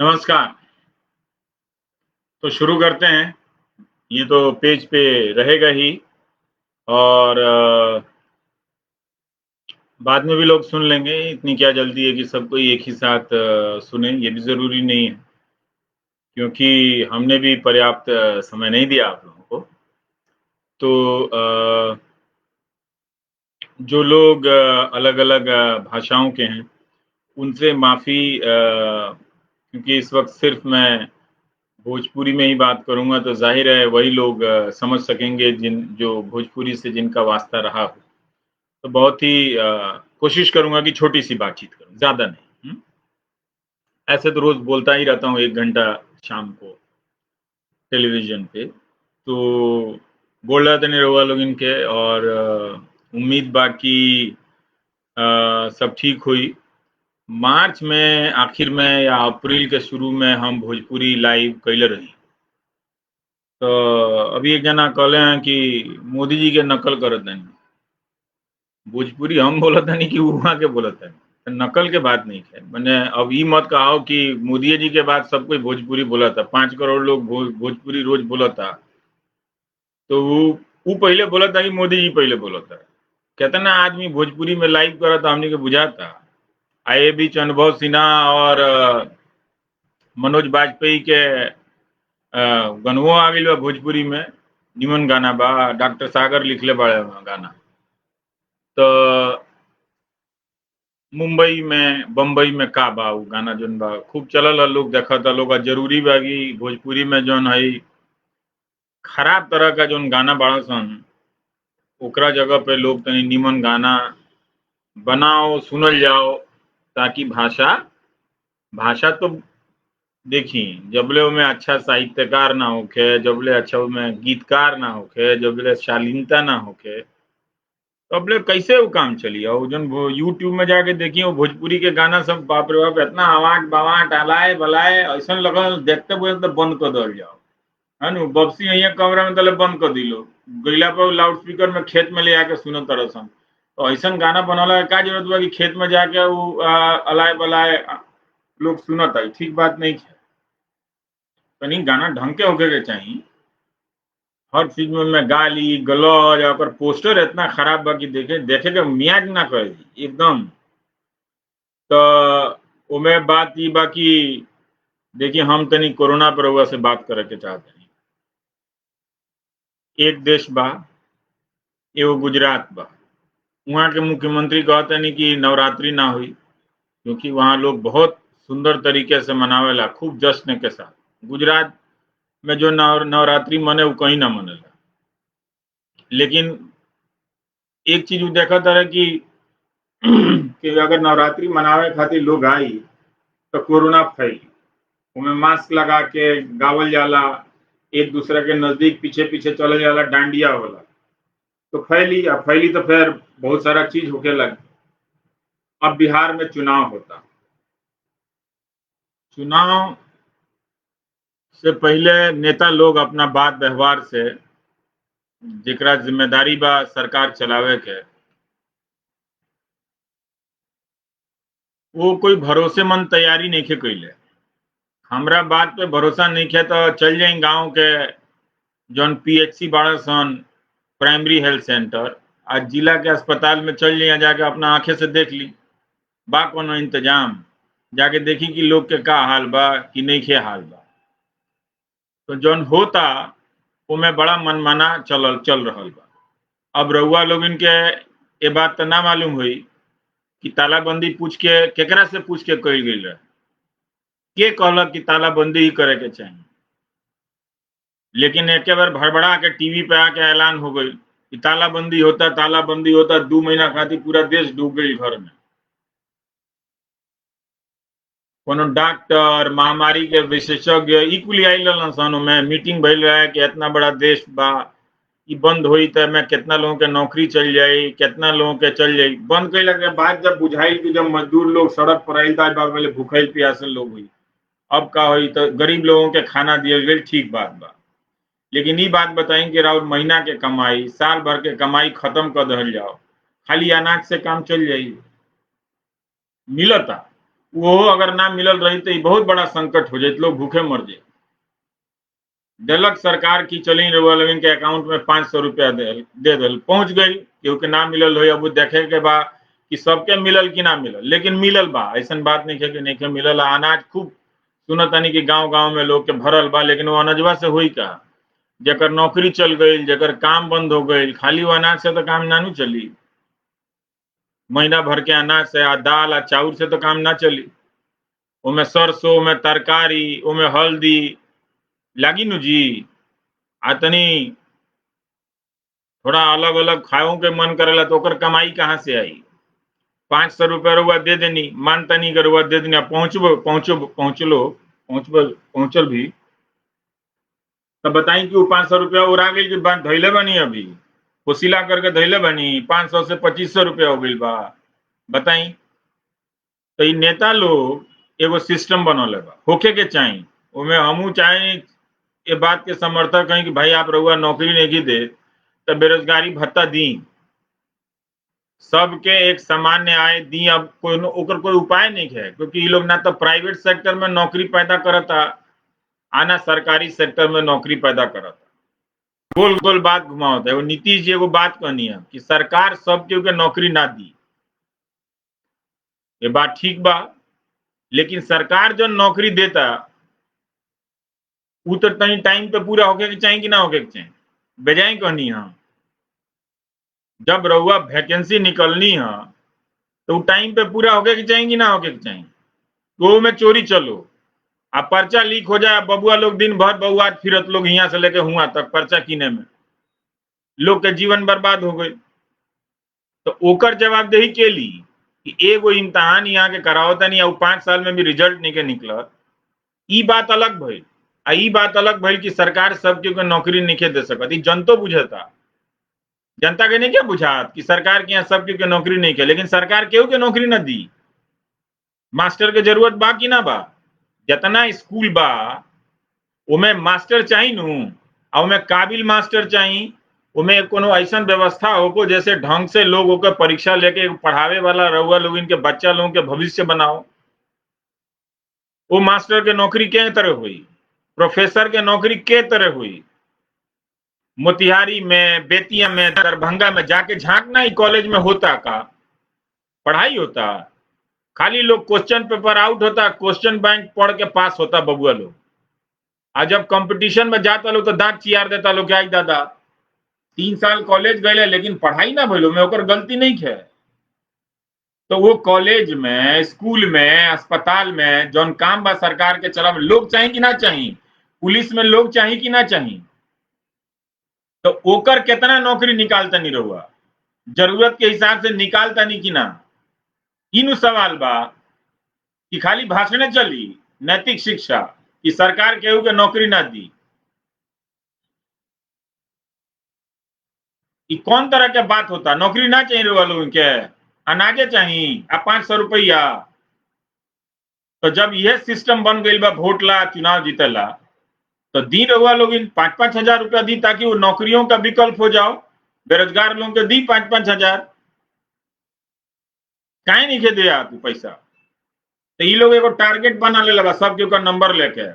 नमस्कार। तो शुरू करते हैं। ये तो पेज पे रहेगा ही और बाद में भी लोग सुन लेंगे। इतनी क्या जल्दी है कि सब कोई एक ही साथ सुने, ये भी ज़रूरी नहीं है, क्योंकि हमने भी पर्याप्त समय नहीं दिया आप लोगों को। तो जो लोग अलग-अलग भाषाओं के हैं, उनसे माफ़ी, क्योंकि इस वक़्त सिर्फ़ मैं भोजपुरी में ही बात करूँगा, तो ज़ाहिर है वही लोग समझ सकेंगे जो भोजपुरी से जिनका वास्ता रहा हो। तो बहुत ही कोशिश करूँगा कि छोटी-सी बातचीत करूँ, ज़्यादा नहीं। ऐसे तो रोज़ बोलता ही रहता हूँ 1 घंटा शाम को टेलीविज़न पे। तो बोल तनी रउआ लोगन के और उम्मीद बा कि सब ठीक होई। मार्च में आखिर में या अप्रैल के शुरू में हम भोजपुरी लाइव कइले रही। तो अभी एक जना कहले हैं कि मोदी जी के नकल करत तानी। भोजपुरी हम बोलत तानी कि उहाँ के बोलत तानी। नकल के बात नहीं है। मने अब ई मत कहो कि मोदी जी के बाद सब कोई भोजपुरी बोलता। 5 करोड़ लोग भोजपुरी रोज बोलता। तो ऊ पहिले बोलता कि मोदी जी पहिले बोलता। केतना आदमी भोजपुरी में लाइव करता हमनी के बुझाता। आ ए बीच अनुभव सिन्हा और मनोज बाजपेयी के गनवो आ गइल बा भोजपुरी में। निमन गाना बा। डॉक्टर सागर लिखले बाड़े गाना। तो मुंबई में बम्बई में का बा उ गाना जौन बा खूब चलल ह, लोग देखता लोग। जरूरी बा कि भोजपुरी में जौन हई खराब तरह का जौन गाना बाड़ा सन, ओकरा जगह पे लोग तनी निमन गाना बनाओ, सुनल जाओ, ताकि भाषा भाषा तो देखी जबले ओमे अच्छा साहित्यकार ना होखे, जबले अच्छा ओमे गीतकार ना होखे, जबले शालीनता ना होखे, तबले कैसे वो काम चली। और जौन यूट्यूब में जाके देखिए वो भोजपुरी के गाना सब बाप रे बाप इतना आवाज बवाट अलाए बलाए ऐसा लगल देखते हुए तो बंद कर दल जाओ है नु। बक्सी यहाँ कमरा में तले बंद कर दिलो, गैला पर लाउड स्पीकर में खेत में ले आके सुनो तरसन। तो ऐसा गाना बनला है, का जरूरत बा कि खेत में जाके वो अलाए बलाए लोग सुनत है। ठीक बात नहीं है। तनी गाना ढंग के होके के चाहिए। हर चीज में मैं गाली गलौज और पोस्टर इतना खराब बा कि देखे देखे के मियाज ना करे एकदम। तो ओमे बात ई बा कि देखिए हम तनी कोरोना पर रउआ से बात करे के चाहते हैं। एक देश बा, एगो गुजरात बा। वहाँ के मुख्यमंत्री कहतनी कि नवरात्रि ना हुई, क्योंकि वहाँ लोग बहुत सुंदर तरीके से मनावेला, खूब जश्न के साथ। गुजरात में जो नवरात्रि मने वो कहीं ना मनेला। लेकिन एक चीज वो देखत रहे कि अगर नवरात्रि मनावे खातिर लोग आई तो कोरोना फैली। उमें मास्क लगा के गावल जाला, एक दूसरे के नजदीक पीछे पीछे चले जाला, डांडिया होला। तो फैली तो फिर बहुत सारा चीज होके लगी। अब बिहार में चुनाव होता। चुनाव से पहले नेता लोग अपना बात व्यवहार से, जेकरा जिम्मेदारी बा सरकार चलावे के, वो कोई भरोसेमंद तैयारी नहीं के कैले। हमरा बात पे भरोसा नहीं है तो चल जाई गांव के जौन पीएचसी बाड़ा सन, प्राइमरी हेल्थ सेंटर, आज जिला के अस्पताल में चल जाइए, जाके अपना आंखें से देख ली बा कोनो इंतजाम। जाके देखी कि लोग के का हाल बा कि नहीं के हाल बा। तो जौन होता ओमे बड़ा मनमाना चल रहल बा। अब रउआ लोग इनके ये बात तो ना मालूम हुई कि तालाबंदी पूछ के केकरा से पूछ के कइल गइल रहे। के कहलक कि तालाबंदी ही करे के चाहिए। लेकिन एक बार भड़बड़ा के टीवी पे आके ऐलान हो गई कि तालाबंदी होता, तालाबंदी होता। 2 महीना खातिर पूरा देश डूब गई घर में। कोनो डॉक्टर महामारी के विशेषज्ञ ई कुल आइल रहलन सन। में मीटिंग भइल रहे कि इतना बड़ा देश बा, ई बंद होई तो में कितना लोगों के नौकरी चल जाई, कितना लोगों के चल जाई। बंद कइला के बाद जब बुझाई कि जब मजदूर लोग सड़क पर आइल तो भूखल प्यासल लोग हुई, अब का हुई तो गरीब लोगों के खाना दियल गई, ठीक बात बा। लेकिन ई बात बताई कि राउर महीना के कमाई, साल भर के कमाई खत्म कर दहल जाओ, खाली अनाज से काम चल जाई। मिलता वो अगर ना मिलल रही तो बहुत बड़ा संकट हो जाए, लोग भूखे मर जाए। दिलक सरकार की चली रहुआ लोगन के अकाउंट में 500 रुपया दे दिल, पहुंच गई, क्योंकि ना मिलल हो, अब देखे के बा कि सबके मिलल कि ना मिलल, लेकिन मिलल बा, ऐसा बात नहीं है कि नहीं के मिलल। अनाज खूब सुनतानी कि गांव गांव में लोग के भरल बा, लेकिन वो अनजवा से हुई का, जकर नौकरी चल गई, जकर काम बंद हो गई, खाली वो अनाज से तो काम ना नु चली। महीना भर के अनाज से आ दाल आ चाउर से तो काम ना चली। ओमे सरसों, ओमे तरकारी, ओमे हल्दी लागी नु जी। आ तनी थोड़ा अलग अलग खाओ के मन करेला तो ओकर कमाई कहाँ से आई? 500 रुपया रुआ दे देनी, मान तनी के रुआ दे देनी, पहुंचल भी तो बताई कि वो 500 रुपया उड़ा गई कि धैले बनी, अभी फुसिला करके धैले बनी, 500 से 2500 रुपया हो गई बा, बताई। तो ये नेता लोग एगो सिस्टम बनल बा, होके के चाहिए, उमें हमू चाहे ये बात के समर्थक हैं कि भाई आप रहुआ नौकरी नहीं दे तो बेरोजगारी भत्ता दी, सबके एक सामान्य आय दी। अब कोई ओकर कोई उपाय नहीं है, क्योंकि ये लोग ना तो प्राइवेट सेक्टर में नौकरी पैदा करता, आना सरकारी सेक्टर में नौकरी पैदा करता, गोल गोल बात घुमावता है। वो नीतीश जी एगो बात कहनी है कि सरकार सब केहू के नौकरी ना दी, ये बात ठीक बा, लेकिन सरकार जो नौकरी देता वो तो तनी टाइम पे पूरा होके के चाहिए कि ना होके के चाहिए, बजाय कहनी है जब रहुआ वैकेंसी निकलनी है तो टाइम पे पूरा होके के चाहिए कि ना होके के चाहिए। तो में चोरी चलो, अब पर्चा लीक हो जाए, बबुआ लोग दिन भर बउआ फिरत लोग यहाँ से लेके हुआ तक पर्चा कीने में, लोग के जीवन बर्बाद हो गई। तो ओकर जवाबदेही के ली कि एगो इम्तहान यहाँ के करावता नहीं, 5 साल में भी रिजल्ट नहीं के निकल, ई बात अलग भइल। आ ई बात अलग भइल कि सरकार सबके के नौकरी नहीं दे सकती, जनतो बुझता, जनता के नहीं क्या बुझात कि सरकार के यहाँ सबके के नौकरी नहीं के, लेकिन सरकार केहू के नौकरी न दी। मास्टर के जरूरत बा कि ना बा? जितना स्कूल बा उमें मास्टर चाहिए नु, और उमें काबिल मास्टर चाहिए, उमें कोनो ऐसा व्यवस्था हो जैसे ढंग से लोगों के परीक्षा लेके पढ़ावे वाला रहुआ लोग इनके बच्चा लोगों के भविष्य बनाओ। वो मास्टर के नौकरी के तरह हुई, प्रोफेसर के नौकरी के तरह हुई, मोतिहारी में, बेतिया में, दरभंगा में जाके झांकना ही कॉलेज में होता का पढ़ाई होता, खाली लोग क्वेश्चन पेपर आउट होता, क्वेश्चन बैंक पढ़ के पास होता बबुआ लोग। आज जब कंपटीशन में जाता लोग तो दांत चियार देता लोग, क्या दादा 3 साल कॉलेज गए लेकिन पढ़ाई ना भइलो, में ओकर गलती नहीं है। तो वो कॉलेज में, स्कूल में, अस्पताल में जौन काम बा सरकार के चला लोग चाहिए कि ना चाहिए, पुलिस में लोग चाहिए कि ना चाहिए, तो ओकर कितना नौकरी निकालता नहीं रहुआ, जरूरत के हिसाब से निकालता नहीं कि ना, इन सवाल बा कि खाली भाषण चली, नैतिक शिक्षा कि सरकार केहू के नौकरी ना दी, कि कौन तरह के बात होता? नौकरी ना चाहिए रहुआ लोगन के, अनाजे चाहिए आ 500 रुपया। तो जब यह सिस्टम बन गई बा वोट ला चुनाव जीतेला, तो दी रहुआ लोग 5-5 हजार रुपया दी, ताकि वो नौकरियों का विकल्प हो जाओ, बेरोजगार लोगों के दी 5-5 हजार, काहे नहीं के दिया तू पैसा? तो ये लोग एगो टारगेट बना ले लगा सब के ऊपर नंबर लेके,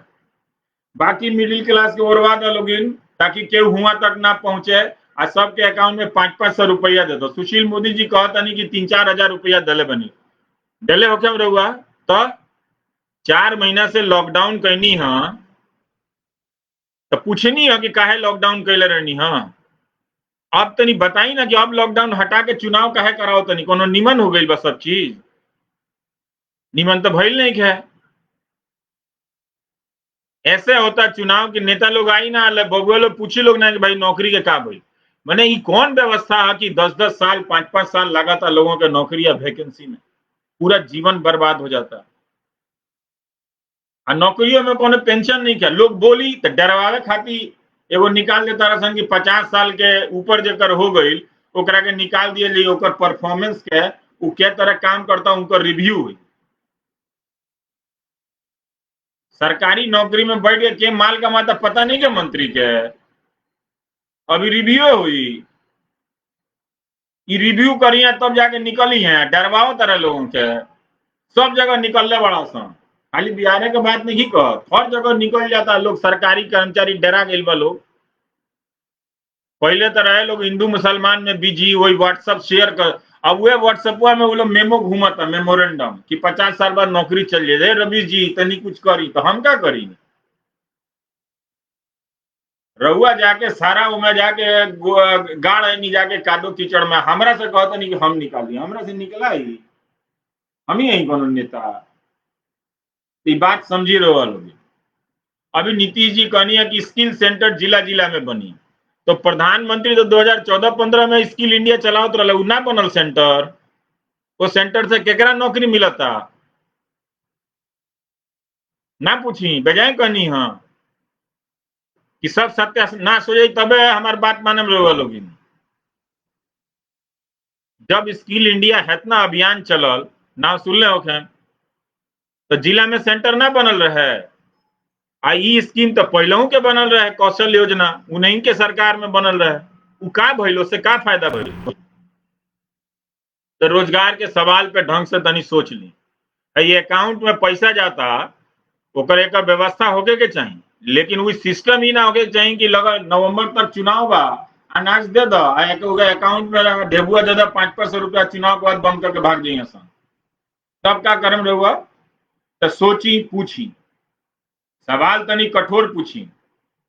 बाकी मिडिल क्लास के ओरवा दो लोग, ताकि केहू हुआ तक ना पहुंचे, आ सबके अकाउंट में 500-500 रुपया दे दो। सुशील मोदी जी कहता नहीं कि 3-4 हजार रुपया दले बनी, दले हो क्या रहुआ? तो 4 महीना से लॉकडाउन कैनी है, तो पूछनी है कि काहे लॉकडाउन कैले रहनी है? अब तनी बताई ना कि अब लॉकडाउन हटा के चुनाव काहे कराओ, तनी कोनो निमन हो गई बस, सब चीज निमन तो भइल नहीं है। ऐसे होता चुनाव के नेता लोग आई ना बबुआ लोग पूछी लोग ना कि भाई नौकरी के का भाई, मैंने ये कौन व्यवस्था है कि 10-10 साल 5-5 साल लगातार लोगों के नौकरी या वैकेंसी में पूरा जीवन बर्बाद हो जाता है। आ नौकरियों में कोनो पेंशन नहीं क्या, लोग बोली तो डरवावे खातिर एगो निकाल देता रसन कि 50 साल के ऊपर जेकर हो गई ओकरा के निकाल दिए लिए, ओकर परफॉर्मेंस के वो क्या तरह काम करता उनका रिव्यू हुई। सरकारी नौकरी में बैठ के माल कमाता पता नहीं क्या मंत्री के, अभी रिव्यू हुई, ये रिव्यू करिए तब जाके निकली है, डरवाओ तरह लोगों के। सब जगह निकलने बड़ा सन, खाली बिहार के बात नहीं कहत, हर जगह निकल जाता लोग, सरकारी कर्मचारी डरा गए बा लोग। पहले तो रहे लोग हिंदू मुसलमान में बिजी, वही व्हाट्सएप शेयर कर, अब वह व्हाट्सएप में वो लोग मेमो घूमता, मेमोरेंडम कि 50 साल बाद नौकरी चल जाए, रवि जी तनी कुछ करी, तो हम क्या करी? रहुआ जाके सारा उमें जाके गाड़ नहीं जाके कादो कीचड़ में हमरा से कहते नहीं कि हम निकाली, हमरा से निकला ही हम ही यही कोनो नेता। ये बात समझी रहो लोग। अभी नीतीश जी कहनी है कि स्किल सेंटर जिला जिला में बनी, तो प्रधानमंत्री तो 2014-15 में स्किल इंडिया चलाओ तो रहा, ना बनल सेंटर, वो सेंटर से केकरा नौकरी मिला था? ना पूछी बजाय कहनी हाँ कि सब सत्य ना सो जाए, तबे हमार बात माने रहुआ लोग। जब स्किल इंडिया हेतना अभियान चलल, ना सुन ले होखे, तो जिला में सेंटर ना बनल रहे। आ ई स्कीम तो पहलू के बनल रहे, कौशल योजना उन्हीं के सरकार में बनल रहे, उ का भइलो से का फायदा भइल? तो रोजगार के सवाल पे ढंग से तनी सोच ली। ये अकाउंट में पैसा जाता, ओकर एक व्यवस्था होके के चाहिए, लेकिन वो सिस्टम ही ना होके चाहिए कि लगा नवंबर तक चुनाव बा, अनाज दे दो, अकाउंट में ढेबुआ दे दो 500 रुपया, चुनाव के बाद बंद करके भाग जाइए सन, तब क्या करम रहुआ? तो सोची पूछी, सवाल तनी कठोर पूछी।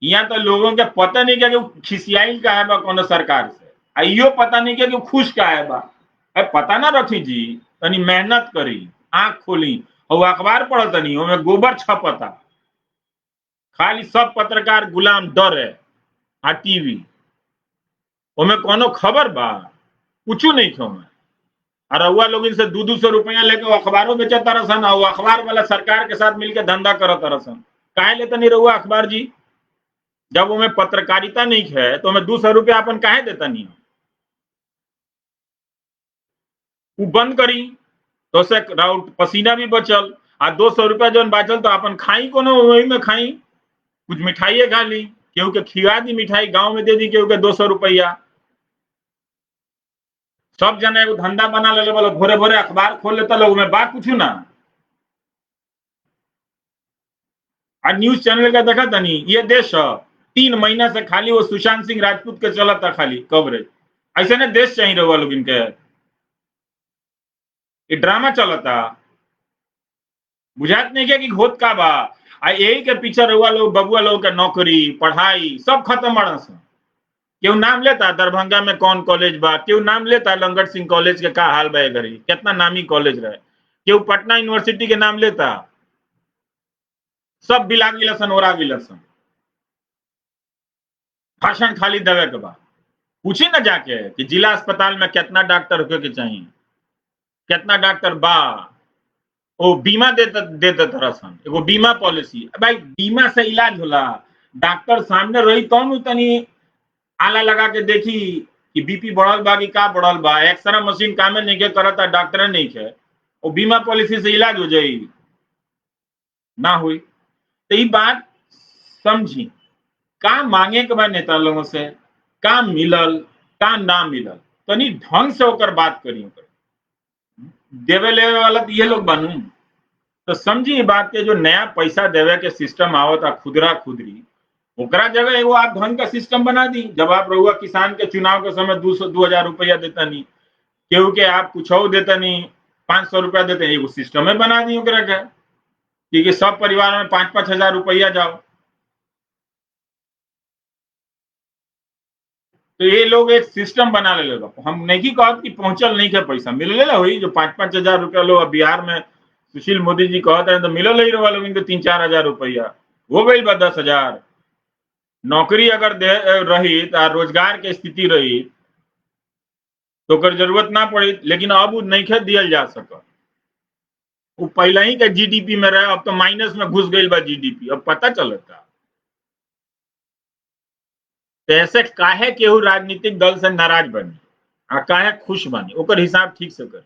यहाँ तो लोगों के पता नहीं क्या कि खिसियाई का है बा कोनो सरकार से, आइयो पता नहीं क्या कि खुश का है बा। पता ना रखी जी, तनी मेहनत करी, आंख खोली, और अखबार पढ़ता नहीं, ओमे गोबर छपता, खाली सब पत्रकार गुलाम डर है, आ टीवी ओमे कोनो खबर बा कुछ नहीं क्यों में। और रउआ लोग इनसे 200 रुपया लेके अखबारों बेचा तरसन, और अखबार वाला सरकार के साथ मिलकर धंधा करत तरसन। काहे लेते नहीं रहुआ अखबार जी? जब उमें पत्रकारिता नहीं है तो हमें 200 रुपया अपन काहे देता नहीं? वो बंद करी, तो से पसीना भी बचल, आ 200 रुपया जो बचल तो अपन खाई कोनो वही में खाई, कुछ मिठाई खा ली, केहू के खिला दी मिठाई, गांव में दे दी केहू के 200 रुपया। सब जने एगो धंधा बना ले बोलो, भोरे भोरे अखबार खोल लेता लोग, में बात पूछू ना। आ न्यूज चैनल का देखा तनी, ये देश 3 महीना से खाली वो सुशांत सिंह राजपूत के चला था खाली कवरेज। ऐसे ने देश चाहिए रहुआ लोग इनके, ये ड्रामा चलता, बुझात नहीं क्या कि घोत का बा। आ यही के पीछे रहुआ लोग, बबुआ लोग के नौकरी पढ़ाई सब खत्म बड़ा सा। क्यों नाम लेता दरभंगा में कौन कॉलेज बा, क्यों नाम लेता लंगट सिंह कॉलेज के का हाल बा, घड़ी कितना नामी कॉलेज रहे, क्यों पटना यूनिवर्सिटी के नाम लेता, सब बिला गिलसन, ओरा गिलसन, भाषण खाली देवे के बा। पूछी ना जाके कि जिला अस्पताल में कितना डॉक्टर होके के चाहिए, कितना डॉक्टर बा, वो बीमा देते तरसन, एगो बीमा पॉलिसी। भाई बीमा से इलाज होला, डॉक्टर सामने रही तौन तनी आला लगा के देखी कि बीपी बढ़ल बा कि का बढ़ल बा, एक्सरा मशीन कामे नहीं के करता, डॉक्टर नहीं के, वो बीमा पॉलिसी से इलाज हो जाई ना हुई। तो ये बात समझी, का मांगे के बाद नेता लोगों से, का मिलल का ना मिलल, तनी ढंग से होकर बात करी। देवे लेवे वाला तो ये लोग बनू, तो समझी बात के, जो नया पैसा देवे के सिस्टम आवता खुदरा खुदरी, ओकरा जगह एगो आप ढंग का सिस्टम बना दी। जब आप रहुआ किसान के चुनाव के समय 200-2000 रुपया देता नहीं, केहू के आप कुछ देता नहीं, 500 रुपया देते, एगो सिस्टम में बना दी ओकरा के, क्योंकि सब परिवार में 5-5 हजार रुपया जाओ। तो ये लोग एक सिस्टम बना ले लो, हम नहीं कहत कि पहुंचल नहीं के पैसा मिले ला हुई, जो 5-5 हजार रुपया लोग बिहार में सुशील मोदी जी कहते हैं तो मिलल ही रहा लोग इनको 3-4 हजार रुपया हो गई बा 10,000। नौकरी अगर दे रही तो रोजगार के स्थिति रही तो ओकर जरूरत ना पड़ी, लेकिन अब वो नहीं खे दियल जा सका। वो पहले ही के जीडीपी में रहे, अब तो माइनस में घुस गई बा जीडीपी, अब पता चलता। तो ऐसे काहे केहू राजनीतिक दल से नाराज बनी आ काहे खुश बनी, ओकर हिसाब ठीक से करी।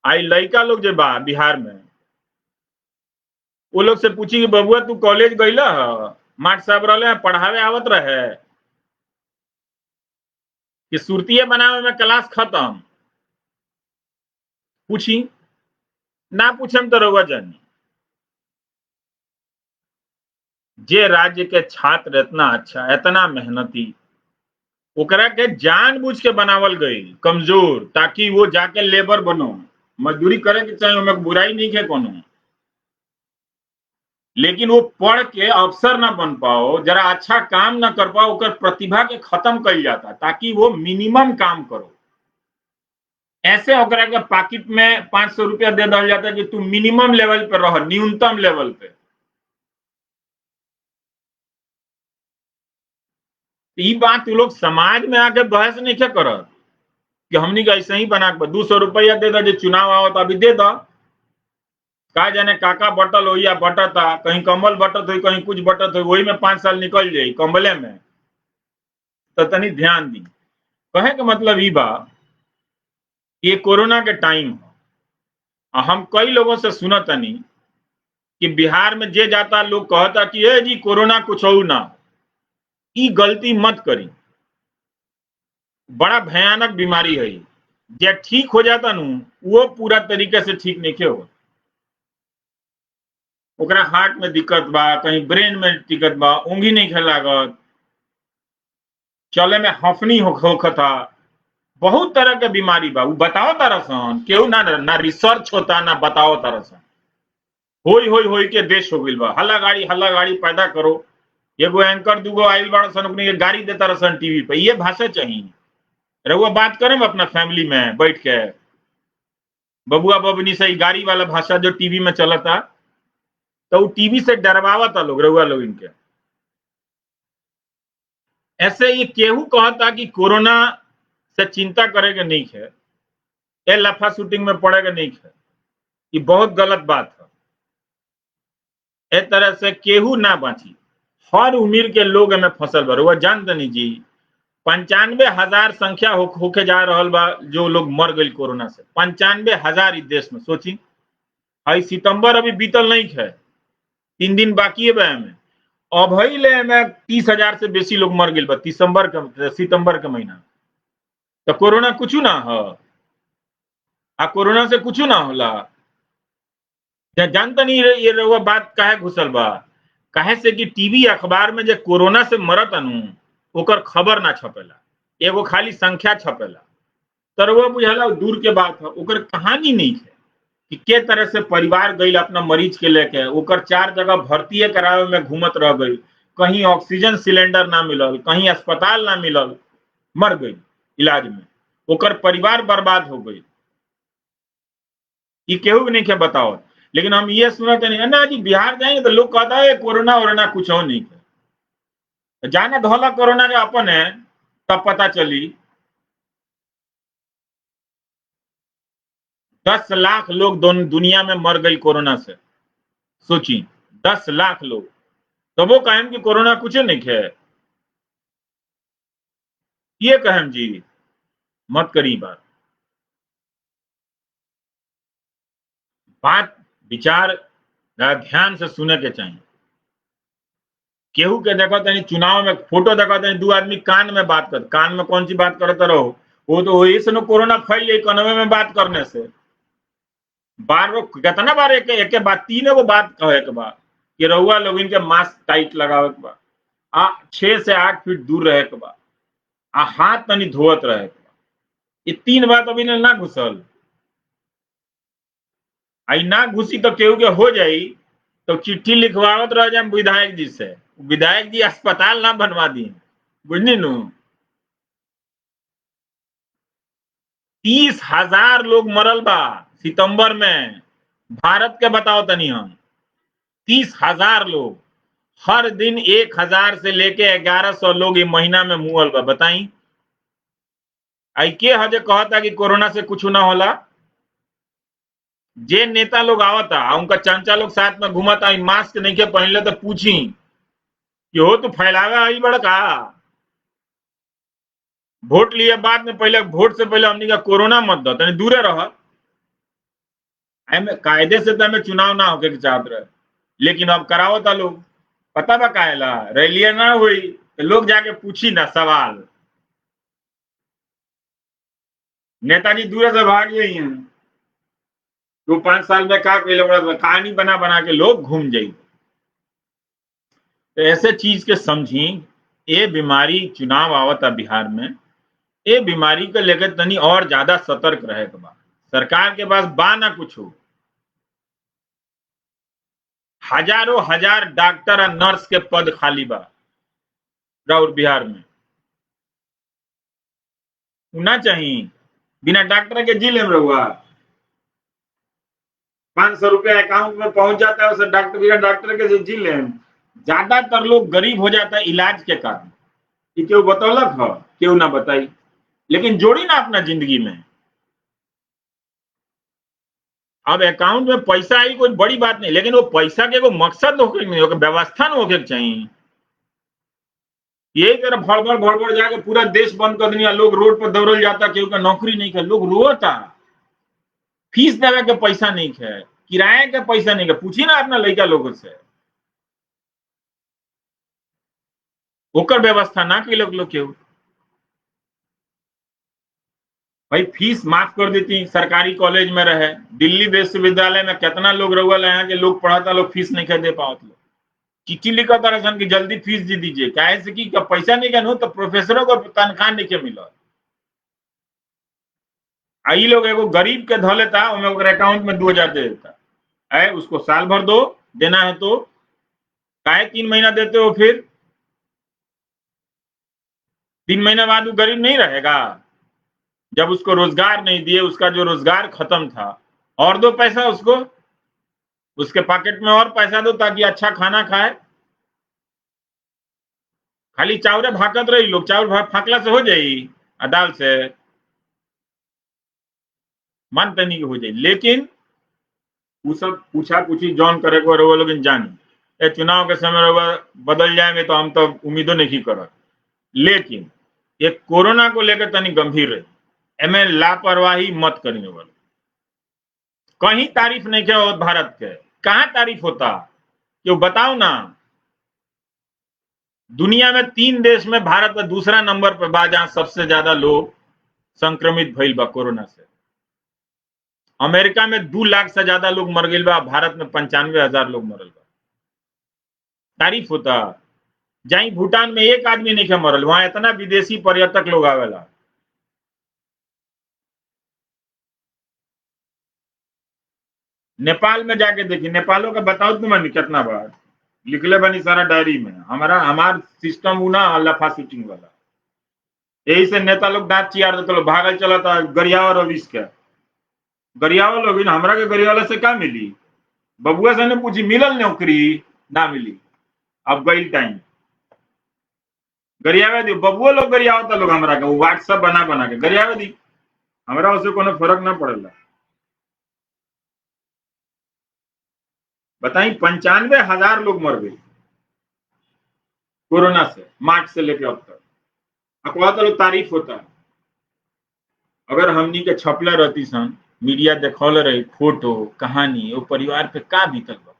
आई लड़का लोग जो बा बिहार में, वो लोग से पूछी कि बबुआ तू कॉलेज गईला ह, माट साहब रहे पढ़ावे आवत रहे कि सुरतिये बनावे में क्लास खत्म, पूछी। ना पूछम तो रहुआ जानी जे राज्य के छात्र इतना अच्छा इतना मेहनती ओकरा के जानबूझ के बनावल गई कमजोर ताकि वो जाके लेबर बनो मजदूरी करे के चाहे ओमे बुराई नहीं है कोनो लेकिन वो पढ़ के अफसर ना बन पाओ जरा अच्छा काम ना कर पाओ ओकर प्रतिभा के खत्म कइल जाता ताकि वो मिनिमम काम करो ऐसे ओकरा के पॉकेट में 500 रुपया दे दिया जाता है कि तू मिनिमम लेवल पे रह न्यूनतम लेवल पे ई बात तू लोग समाज में आके बहस नहीं क्या करत कि हमनी का ऐसे ही बना के 200 रुपया दे दो जो चुनाव आओ तो अभी दे दो का जाने काका बटल हो या बटता कहीं कम्बल बटत हो कहीं कुछ बटत हो वही में 5 साल निकल जाई कम्बले में तो तनी ध्यान दी कहे के मतलब ई बा ये कोरोना के टाइम हम कई लोगों से सुना तनी कि बिहार में जे जाता लोग कहता कि ए जी कोरोना कुछ हो ना ई गलती मत करी बड़ा भयानक बीमारी है जे ठीक हो जाता नु वो पूरा तरीके से ठीक नहीं हो ओकरा हार्ट में दिक्कत बा कहीं ब्रेन में दिक्कत बा ऊँघी नहीं खे लागत चले में हफनी होखता बहुत तरह के बीमारी बा बताओ तारा सन केहू ना रिसर्च होता ना बताओ तारा सन होई के देश हो गइल बा हल्ला गाड़ी पैदा करो एगो एंकर दूगो आइल बड़ा सन अपने गाड़ी देता रसन टीवी पे ये भाषा चाहिए रहुआ बात करें अपना फैमिली में बैठ के बबुआ बबनी से गाड़ी वाला भाषा जो टीवी में चलता तो वो टीवी से डरवावता लोग रहुआ लोग इनके ऐसे ये केहू कहता कि कोरोना से चिंता करेगा नहीं है ये लफा शूटिंग में पड़ेगा नहीं है ये बहुत गलत बात है ए तरह से केहू ना बाची हर उम्र के लोग में फसल बा रहुआ जानते नहीं जी 95,000 संख्या होके जा रहा बा जो लोग मर गए कोरोना से 95,000 इस देश में सोची आई सितंबर अभी बीतल नहीं है 3 दिन बाकी है बा में अब ले में 30,000 से बेसी लोग मर गए सितंबर के महीना तो कोरोना कुछ ना हो आ कोरोना से कुछ ना होला जानता नहीं ये रहुआ बात काहे घुसल बा काहे से कि टीवी अखबार में जो कोरोना से मरत अनु ओकर खबर ना छपेला एगो खाली संख्या छपेला तरवा बुझाला दूर के बात है ओकर कहानी नहीं है कि के तरह से परिवार गई अपना मरीज के लेके ओकर 4 जगह भर्ती करावे में घूमत रह गई कहीं ऑक्सीजन सिलेंडर ना मिलल कहीं अस्पताल ना मिलल मर गई इलाज में ओकर परिवार बर्बाद हो गई ये केहू नहीं के बताओ लेकिन हम ये सुनते नहीं ना जी बिहार जाएंगे तो लोग कहता है कोरोना वोरोना कुछ हो नहीं है जाने धोला कोरोना के अपन है तब पता चली 10 लाख लोग दुनिया में मर गई कोरोना से सोची 10 लाख लोग तो वो कहें कि कोरोना कुछ नहीं है ये कहें जी मत करी बात विचार ध्यान से सुने के चाहिए केहू के देखो तनी चुनाव में फोटो देखो तनी 2 आदमी कान में बात कर कान में कौन सी बात करते रहो वो तो वही से कोरोना फैल गई कनवे में बात करने से बार कितना बार एक बात 3 गो बात कहे के बाद कि रहुआ लोग इनके मास्क टाइट लगावे के बाद 6 से 8 फीट दूर रहे के बाद हाथ तनी धोवत रहे के बाद ये 3 बात अभी ना घुसल आई ना घुसी तो केहू के हो जाई तो चिट्ठी लिखवावत रह जाए विधायक जी से विधायक जी अस्पताल ना बनवा दी बुझनी नु 30,000 लोग मरल बा सितंबर में भारत के बताओ तनी हम 30,000 लोग हर दिन 1,000 से लेके 1,100 लोग ये महीना में मुअल बा बताई आई के हजे कहता कि कोरोना से कुछ ना होला जे नेता लोग आवता उनका चंचा लोग साथ में घूमता मास्क नहीं के पहनले तो पूछी कि हो तो फैलावा आई बड़का वोट लिए बाद में पहले वोट से पहले हमने का कोरोना मत दो तनी दूरे रह कायदे से तो हमें चुनाव ना होके चाहत रहे लेकिन अब कराओ था लोग पता बा काहेला रैलियां ना हुई तो लोग जाके पूछी ना सवाल नेताजी दूर से भाग गई हैं तो 5 साल में का कहानी बना बना के लोग घूम जाइए। तो ऐसे चीज के समझी, ये बीमारी चुनाव आवता बिहार में, ये बीमारी को लेकर तनी और ज्यादा सतर्क रहे के बा। सरकार के पास बा ना कुछ हो, हजारों हजार डॉक्टर और नर्स के पद खाली बा और बिहार में होना चाहिए। बिना डॉक्टर के जी लेम रहुआ, 500 रुपया अकाउंट में पहुंच जाता है उसे डॉक्टर, बिना डॉक्टर के जी लेम। ज्यादातर लोग गरीब हो जाता है इलाज के कारण। कि क्यों बतौलक हो, क्यों ना बताई, लेकिन जोड़ी ना अपना जिंदगी में। अब अकाउंट में पैसा आई कोई बड़ी बात नहीं, लेकिन वो पैसा के को मकसद होके नहीं, होके व्यवस्था न होके चाहिए। यही तरह भड़बड़ भड़बड़ जाके पूरा देश बंद कर दिया, लोग रोड पर दौड़ल जाता, केहू का नौकरी नहीं कर, लोग रोता, फीस देवे के पैसा नहीं है, किराए के पैसा नहीं है। पूछी ना अपना लड़का लोगों से, ओकर व्यवस्था ना के लोग केहू। भाई फीस माफ कर देती, सरकारी कॉलेज में रहे, दिल्ली विश्वविद्यालय में कितना लोग रहुआ यहाँ के लोग पढ़ाता, लोग फीस नहीं कर दे पावत, लोग चिट्ठी लिखा था रसन की जल्दी फीस दे दीजिए, काहे से कि पैसा नहीं कहूँ तो प्रोफेसरों को तनख्वाह नहीं के मिला। आई लोग एगो गरीब के धो लेता, अकाउंट में 2000 दे देता है, उसको साल भर दो, देना है तो काहे 3 महीना देते हो, फिर 3 महीना बाद वो गरीब नहीं रहेगा। जब उसको रोजगार नहीं दिए, उसका जो रोजगार खत्म था, और दो पैसा उसको, उसके पॉकेट में और पैसा दो ताकि अच्छा खाना खाए। खाली चावरे भाकत रही लोग, चावल फाकला से हो जाई, दाल से मन तनी हो जाए। लेकिन वो सब पूछा पूछी जौन करे को रहो लोग जानी, चुनाव के समय बदल जाएंगे तो हम तो उम्मीदों नहीं कर। लेकिन ये कोरोना को लेकर तनी गंभीर रहे, एमे लापरवाही मत करने वाले। कहीं तारीफ नहीं किया हो भारत के, कहां तारीफ होता, क्यों बताओ ना। दुनिया में 3 देश में भारत में दूसरा नंबर पर बा जहां सबसे ज्यादा लोग संक्रमित भइल बा कोरोना से। अमेरिका में 2 लाख से ज्यादा लोग मर गए बा, भारत में 95,000 लोग मरल बा। तारीफ होता। जाई भूटान में एक आदमी नहीं के मरल, वहां इतना विदेशी पर्यटक लोग आवेला। नेपाल में जाके देखी, नेपालों का बताओ तुम कितना बार लिखले बनी सारा डायरी में, हमार सिस्टम उ ना लफा शूटिंग वाला। यही से नेता लोग दांत चियार देते, भागल चला था गरियावा रविश के, गरियावा लोग हमरा के गरियावाला से का मिली, बबुआ से ने पूछी मिलल नौकरी, ना मिली। अब गई टाइम गरियावे दी, बबुआ लोग गरियावता लोग हमरा के व्हाट्सएप बना बना के गरियावे दी, हमरा उससे कोनो फर्क ना पड़ेला। बताई 95,000 लोग मर गए कोरोना से, मार्च से लेकर अब तक। अखबार तो तारीफ होता है। अगर हमनी के छपला रहती सन, मीडिया देखौले रही फोटो कहानी, वो परिवार पे का बीतल बा।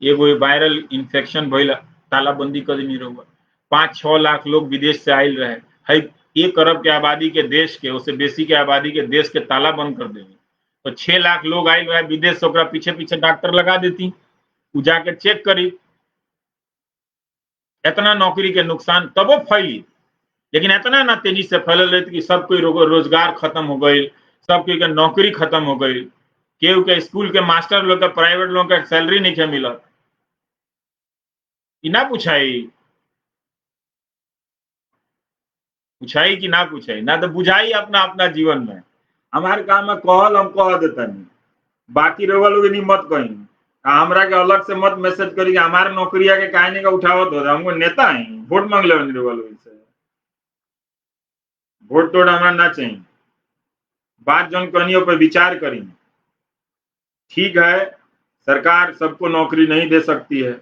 एगो वायरल इन्फेक्शन भइल, तालाबंदी कर देनी रहुआ, 5-6 लाख लोग विदेश से आयल रहे, है 1 अरब के आबादी के देश के, उससे बेसी के आबादी के देश के ताला बंद कर देनी, तो 6 लाख लोग आयल रहे विदेश से, ओकरा पीछे पीछे डॉक्टर लगा देती, उ जाके चेक करी। इतना नौकरी के नुकसान तबो फैली, लेकिन इतना ना तेजी से फैलल रही कि सब कोई रोजगार खत्म हो गई, सब कोई के नौकरी खत्म हो गई, केहू के स्कूल के मास्टर लोग के, प्राइवेट लोग के सैलरी नहीं के मिलत। ना पूछाई, पूछाई कि ना पूछाई, ना तो बुझाई अपना अपना जीवन में। हमारे काम में कहल हम कह देता नहीं, बाकी रहुआ लोग नहीं मत कहीं, हमरा के अलग से मत मैसेज करी कि हमारे नौकरिया के काहे का उठावत हो, हमको नेता है वोट मांग ले रहुआ लोग से, वोट तोड़ हमारा ना चाहिए। बात जौन कहनियों पर विचार करी। ठीक है, सरकार सबको नौकरी नहीं दे सकती है,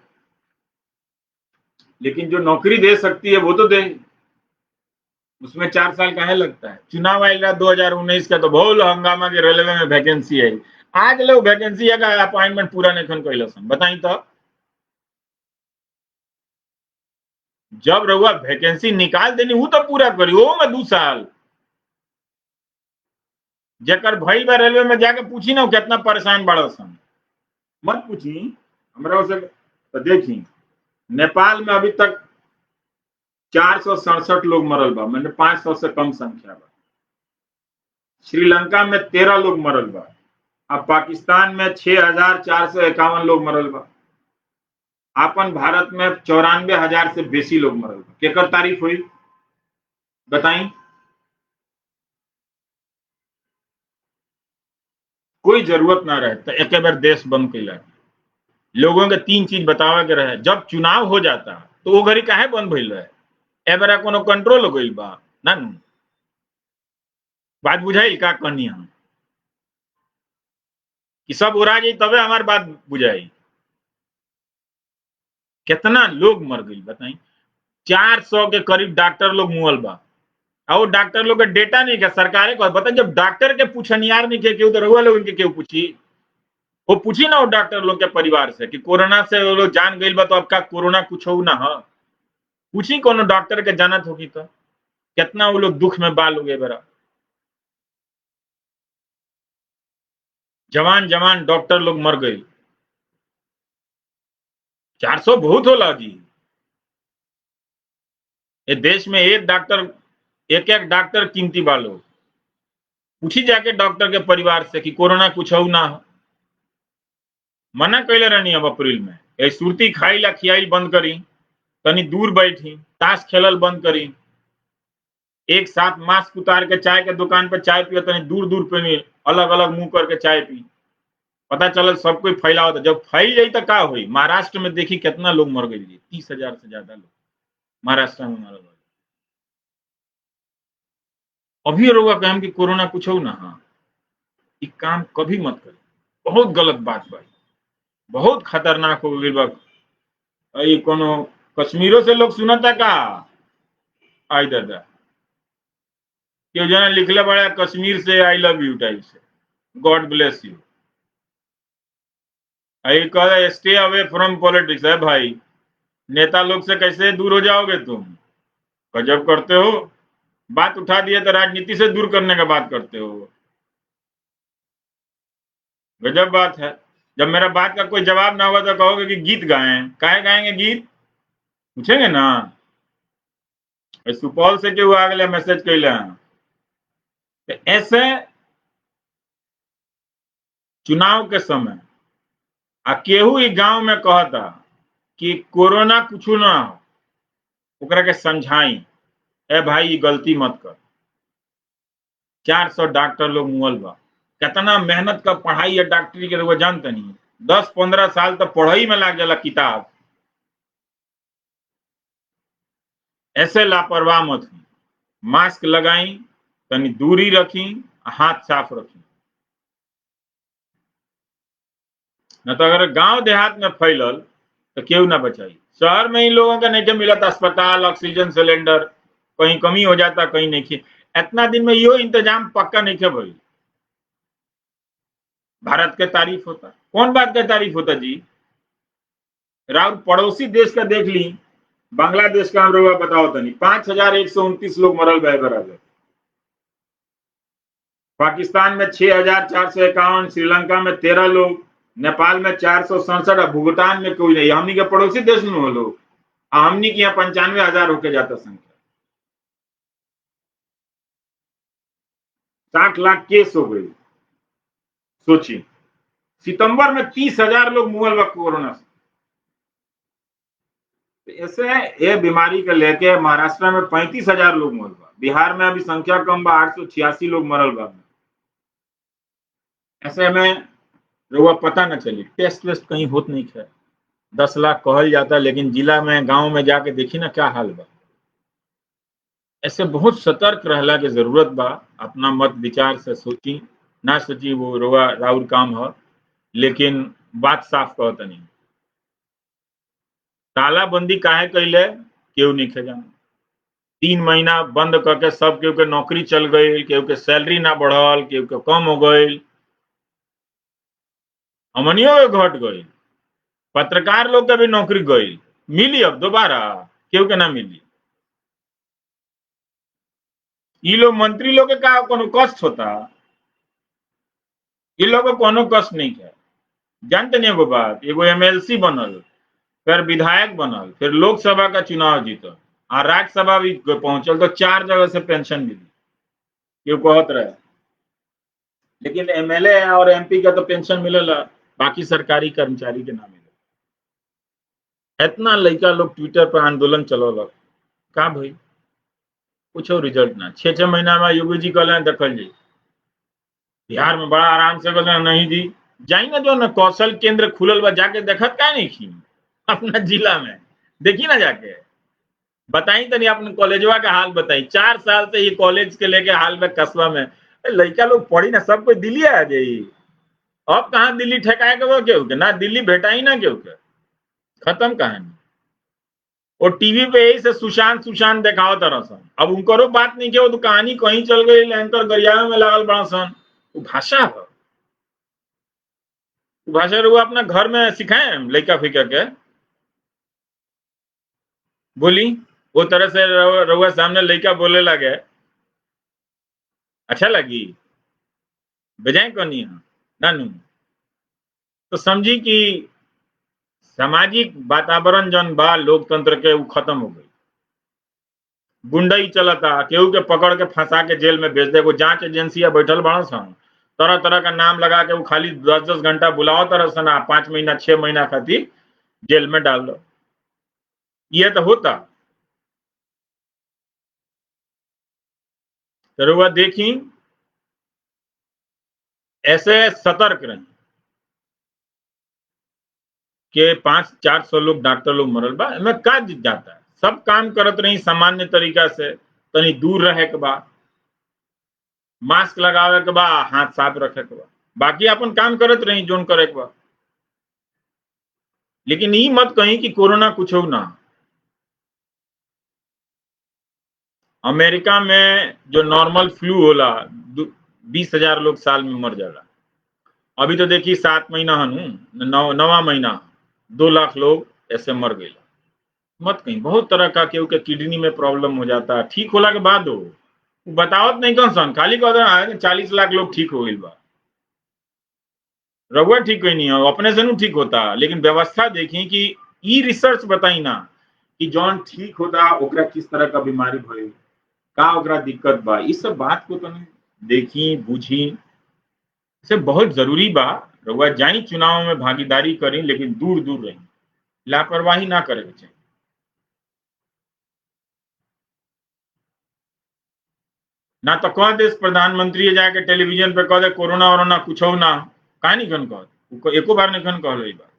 लेकिन जो नौकरी दे सकती है वो तो दे, उसमें 4 साल काहे लगता है। चुनाव आयल रहा 2019 का, तो बहुत हंगामा के रेलवे में वैकेंसी आई, आज लोग वैकेंसी का अपॉइंटमेंट पूरा नहीं कैलसन। बताई तो जब रहुआ वैकेंसी निकाल देनी वो तो पूरा करी, वो में 2 साल जेकर भइल बा रेलवे में जाके पूछी ना कितना परेशान बड़ा सन, मत पूछी हमरा से। तो देखी नेपाल में अभी तक 467 लोग मरल बा, मैंने 500 से कम संख्या बा। श्रीलंका में 13 लोग मरल बा। अब पाकिस्तान में 6,451 लोग मरल बा। आपन भारत में 94,000 से बेसी लोग मरल बा। केकर तारीफ हुई बताई? कोई जरूरत ना रहे तो एक बार देश बंद कैला। लोगों के 3 चीज बतावे के रहे, जब चुनाव हो जाता तो वो घड़ी काहे बंद भइल रहे? ए बेरा कोनो कंट्रोल हो गइल बा ना नु? बात बुझाई का कहनी हम कि सब उड़ा जाई तबे हमार बात बुझाई। कितना लोग मर गई बताई? 400 के करीब डॉक्टर लोग मुअल बा। और डॉक्टर लोग के डेटा नहीं क्या सरकारें को बता? जब डॉक्टर के पूछनियार नहीं के केहू तो रहुआ लोग इनके केहू पूछी, वो पूछी ना वो डॉक्टर लोग के परिवार से कि कोरोना से वो लोग जान गइल बा तो आपका कोरोना कुछ हो ना हो, पूछी कोनो डॉक्टर के जानत होगी तो कितना वो लोग दुख में बाल हो गए बेरा। जवान जवान डॉक्टर लोग मर गए। 400 बहुत होला जी। ये देश में एक एक डॉक्टर कीमती बालो। पूछी जाके डॉक्टर के परिवार से कि कोरोना कुछ हो ना हो। मना कैले रहनी अब अप्रैल में ए सुरती खाई ला खियाई बंद करी, तनी दूर बैठी, ताश खेलल बंद करी, एक साथ मास्क उतार के चाय के दुकान पे चाय पियो, तनी दूर दूर पे अलग अलग मुंह करके चाय पी। पता चलल सब कोई फैला होता। जब फैल जाई तो का हुई? महाराष्ट्र में देखी कितना लोग मर गए, 30,000 से ज्यादा लोग महाराष्ट्र में मरल। अभी रोगा कहम कि कोरोना कुछ हो ना, हाँ ये काम कभी मत करी, बहुत गलत बात भाई, बहुत खतरनाक हो गई बा। ये कोनो कश्मीरों से लोग सुनता का? आई दादा क्यों जना लिखले बड़ा कश्मीर से आई लव यू टाइप से, गॉड ब्लेस यू। आई कह स्टे अवे फ्रॉम पॉलिटिक्स है भाई, नेता लोग से कैसे दूर हो जाओगे तुम? गजब करते हो, बात उठा दिए तो राजनीति से दूर करने का बात करते हो। गजब बात है। जब मेरा बात का कोई जवाब ना होगा तो कहोगे कि गीत गाएं। काहे गाएंगे गीत? पूछेंगे ना। सुपौल से क्यों अगले मैसेज कैले हैं? तो ऐसे चुनाव के समय आ केहू ई गांव में कहता कि कोरोना कुछ ना हो, ओकरा के समझाई ए भाई ये गलती मत कर। 400 डॉक्टर लोग मुअल बा। कितना मेहनत का पढ़ाई है डॉक्टरी के, वो जानते नहीं। 10-15 साल तो पढ़ाई में लाग जाला किताब। ऐसे लापरवाह मत हुई। मास्क लगाई, तनी दूरी रखी, हाथ साफ रखी। न तो अगर गांव देहात में फैलल तो केहू ना बचाई। शहर में ही लोगों का नहीं मिलता अस्पताल, ऑक्सीजन सिलेंडर, कहीं कमी हो जाता कहीं नहीं। इतना दिन में यो इंतजाम पक्का नहीं खे भाई। भारत के तारीफ होता, कौन बात का तारीफ होता जी? राउर पड़ोसी देश का देख ली, बांग्लादेश का हम लोग बताओ तनी 5,129 लोग मरल बह बराबर। पाकिस्तान में 6,451, श्रीलंका में 13 लोग, नेपाल में 467, भूटान में कोई नहीं। हमनी के पड़ोसी देश में हो लोग, हमनी के यहाँ 95,000 होके जाता संख्या। 60 लाख केस हो गई। सोचिए सितंबर में 30,000 लोग मुअल बा कोरोना से। ऐसे ये बीमारी के लेके महाराष्ट्र में 35,000 लोग मरल बा। बिहार में अभी संख्या कम बा, 886 लोग मरल बा। ऐसे में लोग पता न चली, टेस्ट वेस्ट कहीं होत नहीं है। 10 लाख कहल जाता, लेकिन जिला में गांव में जाके देखी ना क्या हाल बा। ऐसे बहुत सतर्क रहला के जरूरत बा। अपना मत विचार से सोची ना सोची वो रोआ राउर काम है, लेकिन बात साफ कहता नहीं। तालाबंदी काहे कैले केहू नहीं खे जाना। 3 महीना बंद करके सब केहू के नौकरी चल गई, केहू के सैलरी ना बढ़ल, केहू के कम हो गई, हमनियों के घट गई, पत्रकार लोग के भी नौकरी गई। मिली अब दोबारा केहू के ना मिली। ये लोग मंत्री लोग के का कोनो कष्ट होता? ये लोग को कोनो कष्ट नहीं है। जानते नहीं एगो बात, एगो एमएलसी बनल, फिर विधायक बनल, फिर लोकसभा का चुनाव जीतल, आ राज्यसभा भी पहुंचल, तो 4 जगह से पेंशन मिली, ये कहत रहे। लेकिन एमएलए और एमपी का तो पेंशन मिलेला, बाकी सरकारी कर्मचारी के ना मिले। इतना लड़का लोग ट्विटर पर आंदोलन चलौलक, का भाई कुछ रिजल्ट ना। 6-6 महीना में योगी जी कहले देखल जी बिहार में बड़ा आराम से कहले नहीं जी, जाई ना जो ना कौशल केंद्र खुलल बा, जाके देखत का नहीं की अपना जिला में, देखी ना जाके बताई तनी अपने कॉलेजवा का हाल बताई। 4 साल से ये कॉलेज के लेके हाल में कस्बा में लड़का लोग पढ़ी ना, सब कोई दिल्ली आ जाई। अब कहाँ दिल्ली ठेकाए के वो केहू के, ना दिल्ली भेटा ही ना केहू के, खत्म कहानी। और टीवी पे यही से सुशांत सुशांत देखाओ तरह सन, अब उनको बात नहीं के, वो तो कहानी कहीं चल गई, एंकर गरियावे में लागल बड़ा सन। वो भाषा है, वो भाषा वो अपना घर में सिखाए लड़का फिका के बोली, वो तरह से रउआ सामने लड़का बोले लगे, अच्छा लगी बजाय कनी है नानू। तो समझी कि सामाजिक वातावरण जन बा लोकतंत्र के वो खत्म हो गई। गुंडई चलता, केहू के पकड़ के फंसा के जेल में भेज दे। वो जांच एजेंसिया बैठल बड़ा सन, तरह तरह का नाम लगा के वो खाली 10-10 घंटा बुलाओ तरह सना, 5 महीना 6 महीना खातिर जेल में डाल दो। ये तो होता। तो वह देखी, ऐसे सतर्क रहे कि 500-400 लोग डॉक्टर लोग मरल बा, में का जाता है। सब काम करत रही सामान्य तरीका से, तनी दूर रहे के बा, मास्क लगावे के बा, हाथ साफ रखे के बा, बाकी अपन काम करत रही जोन करे के बा। लेकिन ई मत कहीं कि कोरोना कुछ हो ना। अमेरिका में जो नॉर्मल फ्लू होला 20,000 लोग साल में मर जाला। अभी तो देखिए 7 महीना हनु, 9वां महीना 2 लाख लोग ऐसे मर गए। मत कहीं बहुत तरह का, केहू के किडनी में प्रॉब्लम हो जाता, ठीक होला के बाद हो बतावत नहीं कौन सन, खाली कह 40 लाख लोग ठीक हो गई बा। रघुआ ठीक कोई नहीं है, अपने से नहीं ठीक होता। लेकिन व्यवस्था देखी कि ई रिसर्च बताई ना कि जौन ठीक होता ओकरा किस तरह का बीमारी भइल, का ओकरा दिक्कत बा, इस सब बात को तनी देखी बुझी, इसे बहुत जरूरी बा। रघुआ जाई चुनाव में भागीदारी करी, लेकिन दूर दूर रही, लापरवाही ना करे के चाहिए। ना तो कह दे प्रधानमंत्री जाके टेलीविजन पे कह दे कोरोना वोरोना कुछ हो ना, का नहीं कन कह, एको बार नहीं कन कह रही बात।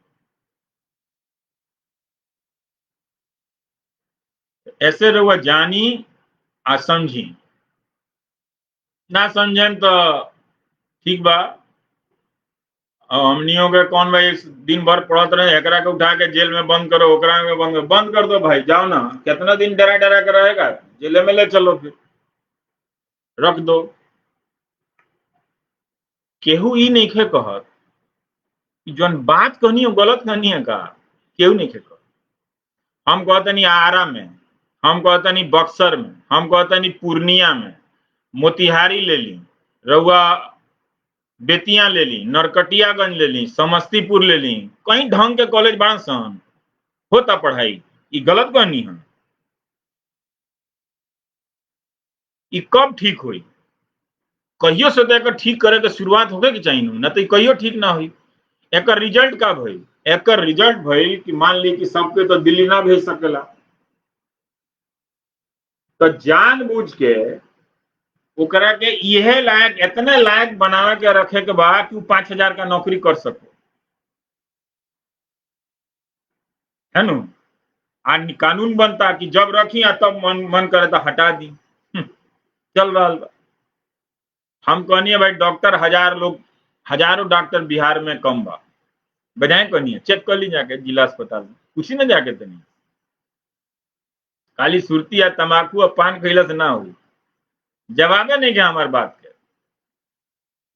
ऐसे रहुआ जानी आ समझी, ना समझें तो ठीक बा। हमनियों के कौन भाई दिन भर पढ़त रहे, एकरा के उठा के जेल में बंद करो, ओकरा में बंद कर दो भाई, जाओ ना, कितना दिन डरा डरा के रहेगा, जेल में ले चलो, फिर रख दो। केहू ई नहीं खे कहत कि जौन बात कहनी है गलत कहनी है का, केहू नहीं खे कहत। हम कहतनी आरा में, हम कहतनी बक्सर में, हम कहतनी पूर्णिया में, मोतिहारी ले ली, रउआ बेतिया ले ली, नरकटियागंज ले ली, समस्तीपुर ले ली, कहीं ढंग के कॉलेज बड़ा सन होता पढ़ाई। ये गलत कहनी है। ये कब ठीक हुई, कहियो से तो एक ठीक करे के शुरुआत होके के चाहिए, ना तो कहियो ठीक ना हुई। एक रिजल्ट का भई, एक रिजल्ट भई कि मान ली कि सबके तो दिल्ली ना भेज सकेला, तो जानबूझ के ओकरा के इहे लायक, इतने लायक बनावे के रखे के बाद कि 5,000 का नौकरी कर सको, है नु। आ कानून बनता कि जब रखी आ तब मन करे तो हटा दी। चल रहा बा। हम कहनी भाई डॉक्टर 1000 लोग, हजारों डॉक्टर बिहार में कम बा, बजाय कहनी चेक कर ली जाके जिला अस्पताल में, कुछ ना जाके तनी खाली सुरती या तंबाकू और पान खैला से ना हो। जवाबे नहीं क्या हमारे बात के।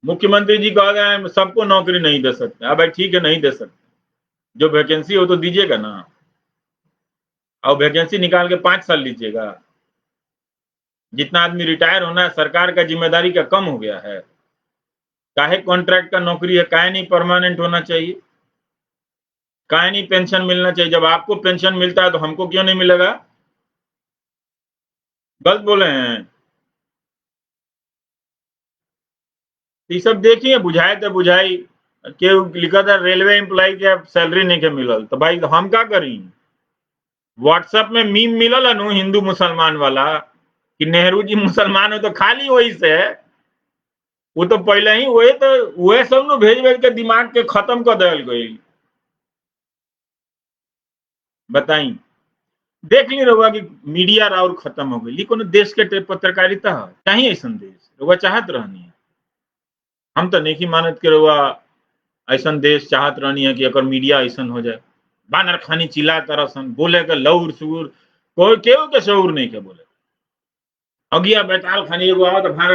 मुख्यमंत्री जी कह रहे हैं सबको नौकरी नहीं दे सकते, अब भाई ठीक है नहीं दे सकते, जो वैकेंसी हो तो दीजिएगा ना, और वैकेंसी निकाल के 5 साल लीजिएगा। जितना आदमी रिटायर होना है सरकार का जिम्मेदारी का कम हो गया है। काहे कॉन्ट्रैक्ट का नौकरी है, काहे नहीं परमानेंट होना चाहिए, काहे नहीं पेंशन मिलना चाहिए? जब आपको पेंशन मिलता है तो हमको क्यों नहीं मिलेगा? गलत बोले हैं। ये सब देखिए, बुझाए तो बुझाई के लिखा था रेलवे एम्प्लॉय के सैलरी नहीं के मिलल, तो भाई हम का करी? व्हाट्सएप में मीम मिलल नु हिंदू मुसलमान वाला कि नेहरू जी मुसलमान हो, तो खाली वही से है। वो तो पहले ही वही सब नु भेज भेज के दिमाग के खत्म कर दिल गई। बताई, देख ली रहुआ कि मीडिया और खत्म हो गई। कोनो देश के पत्रकारिता चाहिए ऐसा देश रहुआ चाहत रहनी है। हम तो नहीं मानत के रहुआ ऐसा देश चाहत रहनी है कि अगर मीडिया ऐसा हो जाए, बानर खानी चिल्ला तरह सन बोले के लौर सुर, कोई केहू के शऊर नहीं के बोले। अगिया बैताल खानी एगो आओ तो भाग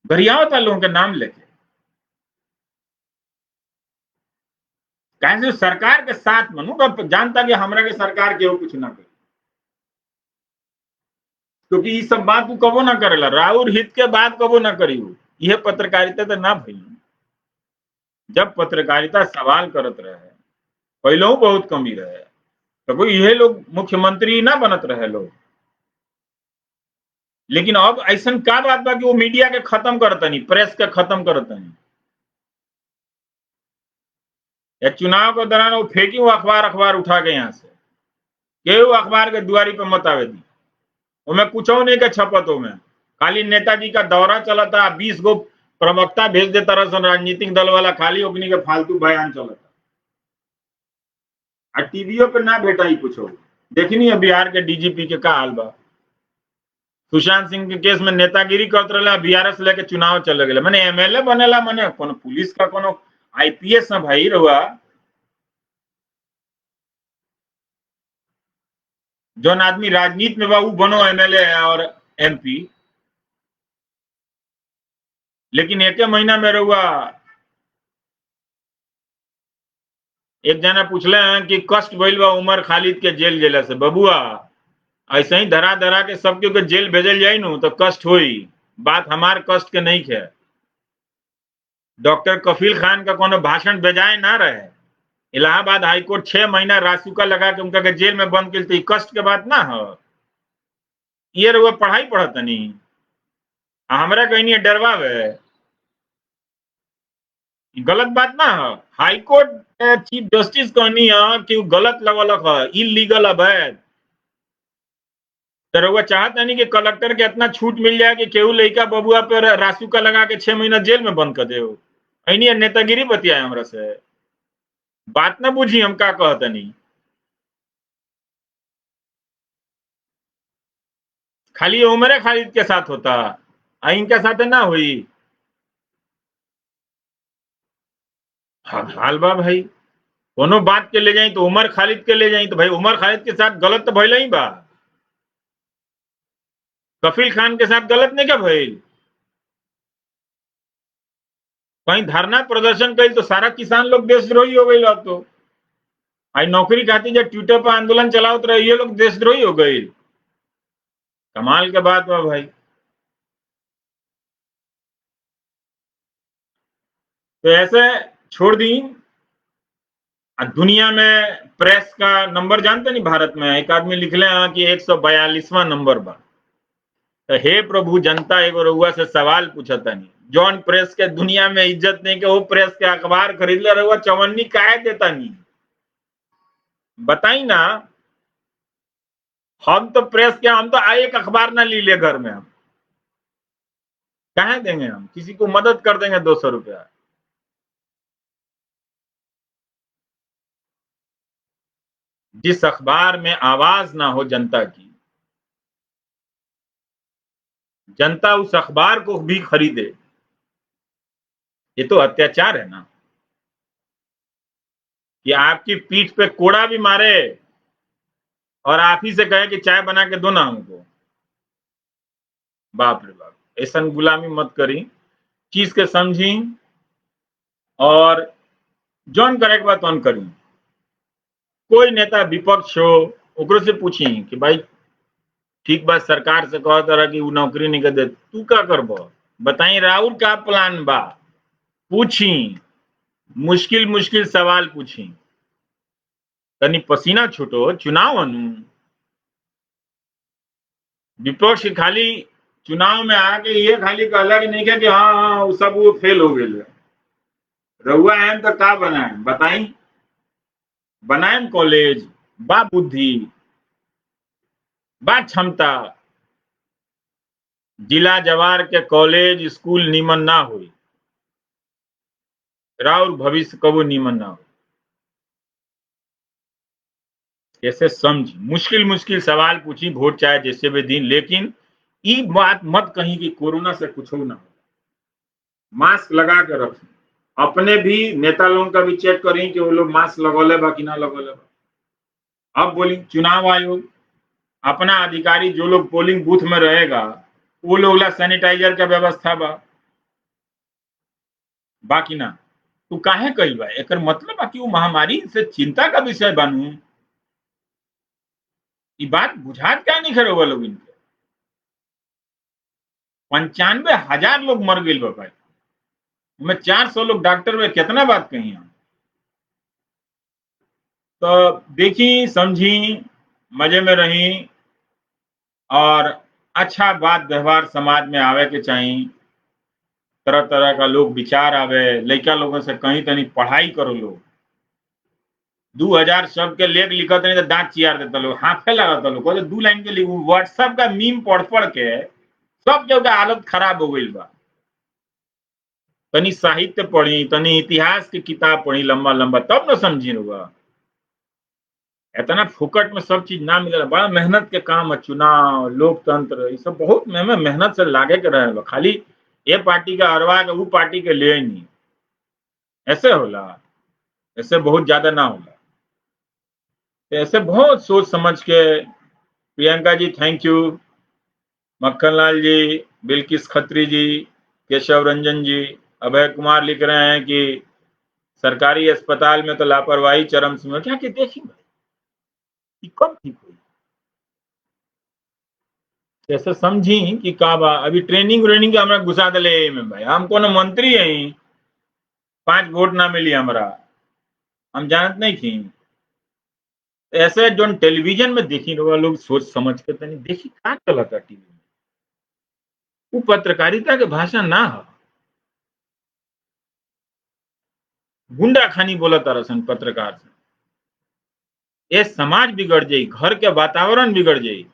गरियाओ था लोगों के नाम लेके। कैसे सरकार के साथ मनू जानता कि हमरा के सरकार के कुछ ना करे, क्योंकि ये सब बात तू कबो ना करेला, राउर हित के बात कबो ना करी। यह पत्रकारिता तो ना भई। जब पत्रकारिता सवाल करत रहे, पहले बहुत कमी रहे, तो कोई यह लोग मुख्यमंत्री ना बनत रहे लोग। लेकिन अब ऐसा का बात बा कि वो मीडिया के खत्म करतनी, प्रेस के खत्म करतनी। या चुनाव के दौरान वो फेंकी वो अखबार उठा के यहाँ से, केहू अखबार के दुआरी पे मत आवे दी। उनमें कुछ नहीं के छपत हो में, खाली नेताजी का दौरा चलता, 20 गो प्रवक्ता भेज दे तरह से राजनीतिक दल वाला, खाली ओकनी के फालतू बयान चलता। और टीवीओ पे ना भेटा ही कुछ हो। देखनी है बिहार के डीजीपी के का हाल बा। सुशांत सिंह के केस में नेतागिरी करते रहे, बीआरएस लेके चुनाव चले गए। मैंने एमएलए बनेला, मैंने कोनो पुलिस का कोनो आईपीएस ना भाई रहुआ। जौन आदमी राजनीति में बा वो बनो एमएलए और एमपी, लेकिन एक महीना में रहुआ एक जना पूछले हैं कि कष्ट भइल बा उमर खालिद के जेल जेला से। बबुआ ऐसे ही धरा धरा के सबके के जेल भेजल जाए नु तो कष्ट होई, बात हमार कष्ट के नहीं है। डॉक्टर कफील खान का कोनो भाषण बेजाय ना रहे। इलाहाबाद हाईकोर्ट 6 महीना रासुका लगा के उनका के जेल में बंद कर, कष्ट के बात ना हो। ये रहुआ पढ़ाई पढ़त नहीं, हमरा कहीं डरवावे, गलत बात ना हो। हाईकोर्ट चीफ जस्टिस कहनी है कि गलत लगलक है, इलीगल अवैध। तो रहुआ चाहता नहीं कि कलेक्टर के इतना छूट मिल जाए कि केहू लड़का बबुआ पर रासुका लगा के 6 महीना जेल में बंद कर दे। ऐनी नेतागिरी बतिया हमरा से, बात ना बुझी हम का कहता नहीं। खाली उमरे खालिद के साथ होता, इनके साथ ना हुई। हाल बा भाई, कोनो बात के ले जाई तो उमर खालिद के ले जाई, तो भाई उमर खालिद के साथ गलत तो भइल ही बा। कफील खान के साथ गलत नहीं क्या भइल? कहीं धरना प्रदर्शन कई तो सारा किसान लोग देशद्रोही हो गई। तो आई नौकरी खाती जब ट्विटर पर आंदोलन चलाओ तो ये लोग देशद्रोही हो गई। कमाल के बात बा भाई। तो ऐसे छोड़ दी। दुनिया में प्रेस का नंबर जानते नहीं? भारत में एक आदमी लिख ले कि 142वां नंबर बा। तो हे प्रभु, जनता एगो रउआ से सवाल पूछता नहीं, जौन प्रेस के दुनिया में इज्जत नहीं के वो प्रेस के अखबार खरीद ले रहुआ चवन्नी काहे देता नहीं? बताई ना। हम तो प्रेस के, हम तो एक अखबार ना ली ले घर में, हम कहे देंगे? हम किसी को मदद कर देंगे 200 रुपया। जिस अखबार में आवाज ना हो जनता की, जनता उस अखबार को भी खरीदे, ये तो अत्याचार है ना। कि आपकी पीठ पे कोड़ा भी मारे और आप ही से कहे कि चाय बना के दो ना हमको। बाप रे बाप, ऐसा गुलामी मत करी, चीज के समझी और जौन करे के बात तौन करी। कोई नेता विपक्ष हो ओकरो से पूछी कि भाई ठीक बात सरकार से कह तरह की नौकरी नहीं कर दे, तू क्या करबो? बताई राउर का प्लान बा, पूछी, मुश्किल मुश्किल सवाल पूछी, तनी पसीना छूटो, चुनाव अनु विपक्ष खाली चुनाव में आके ये खाली कहला कि नहीं क्या कि हाँ हाँ वो सब वो फेल हो गए। रहुआ है तो का बनाए बताई, बनाए कॉलेज बा बुद्धि बा क्षमता, जिला जवार के कॉलेज स्कूल नीमन ना हुई, राउर भविष्य कबो नीमन ना हो। ऐसे समझ, मुश्किल मुश्किल सवाल पूछी, वोट चाहे जैसे भी दिन, लेकिन ई बात मत कहीं कि कोरोना से कुछ हो ना हो। मास्क लगा के रखें, अपने भी नेता लोगों का भी चेक करें कि वो लोग मास्क लगौले बा कि ना लगौले बा। अब बोली चुनाव आयोग अपना अधिकारी जो लोग पोलिंग बूथ में रहेगा वो लोग ला सैनिटाइजर का व्यवस्था बा बाकी ना, तू काहे कही बा एकर मतलब बा कि वो महामारी से चिंता का विषय बनू। ये बात बुझात क्या नहीं खड़े हुआ लोग इनके, 95,000 लोग मर गए भाई, मैं 400 लोग डॉक्टर में कितना बात कही हम। तो देखी समझी, मजे में रही, और अच्छा बात व्यवहार समाज में आवे के चाहिए, तरह तरह का लोग विचार आवे, लड़का लोगों से कहीं तनी पढ़ाई करो लोग, 2000 शब्द के लेख लिखत नहीं तो दांत चियार देता लोग, हाथे लगाता लोग, 2 लाइन के लिए व्हाट्सएप का मीम पढ़ पढ़ के सब जगह हालत खराब हो गई बा। तनी साहित्य पढ़ी, तनी इतिहास की किताब पढ़ी लंबा लंबा, तब न समझी होगा। इतना फुकट में सब चीज ना मिले, बड़ा मेहनत के काम है, चुनाव लोकतंत्र ये सब बहुत मेहनत से लागे के रहे, खाली ये पार्टी का हरवा के वो पार्टी के लिए नहीं, ऐसे होला, ऐसे बहुत ज्यादा ना होला। ऐसे बहुत सोच समझ के, प्रियंका जी थैंक यू, मक्खनलाल जी, बिल्किस खत्री जी, केशव रंजन जी, अभय कुमार लिख रहे हैं कि सरकारी अस्पताल में तो लापरवाही चरम सीमा, क्या कि देखी भाई कब ठीक हुई, जैसे समझी कि का बा अभी ट्रेनिंग व्रेनिंग के हमरा घुसा दिले में भाई, हम कोनो मंत्री है 5 वोट ना मिली हमरा, हम जानत नहीं थी। ऐसे जो टेलीविजन में देखी रहा लोग सोच समझ के तनी देखी का चलता टीवी में, वो पत्रकारिता के भाषा ना हो, गुंडा खानी बोला तरसन पत्रकार से, ये समाज बिगड़ जाई, घर के वातावरण बिगड़ जाई।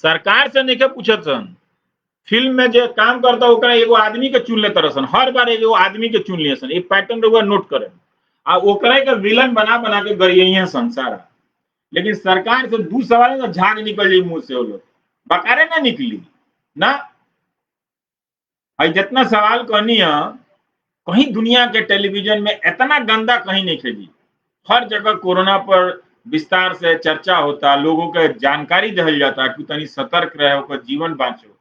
सरकार से नहीं पूछत सन, फिल्म में जो काम करता ओकरा एगो आदमी के चुन लेता रहसन, हर बार एगो आदमी के चुन लिया सन, एक पैटर्न रहुआ नोट करें, आ ओकरा के विलन बना बना के गरिए सन सारा। लेकिन सरकार से 2 सवाल तो झाग निकल जाई मुंह से, वो लोग बकारे ना निकली ना। जितना सवाल कहनी है, कहीं दुनिया के टेलीविजन में इतना गंदा कहीं नहीं खेली, हर जगह कोरोना पर विस्तार से चर्चा होता, लोगों के जानकारी दिल जाता कि तनी सतर्क रहे, ओकर जीवन बाँचो।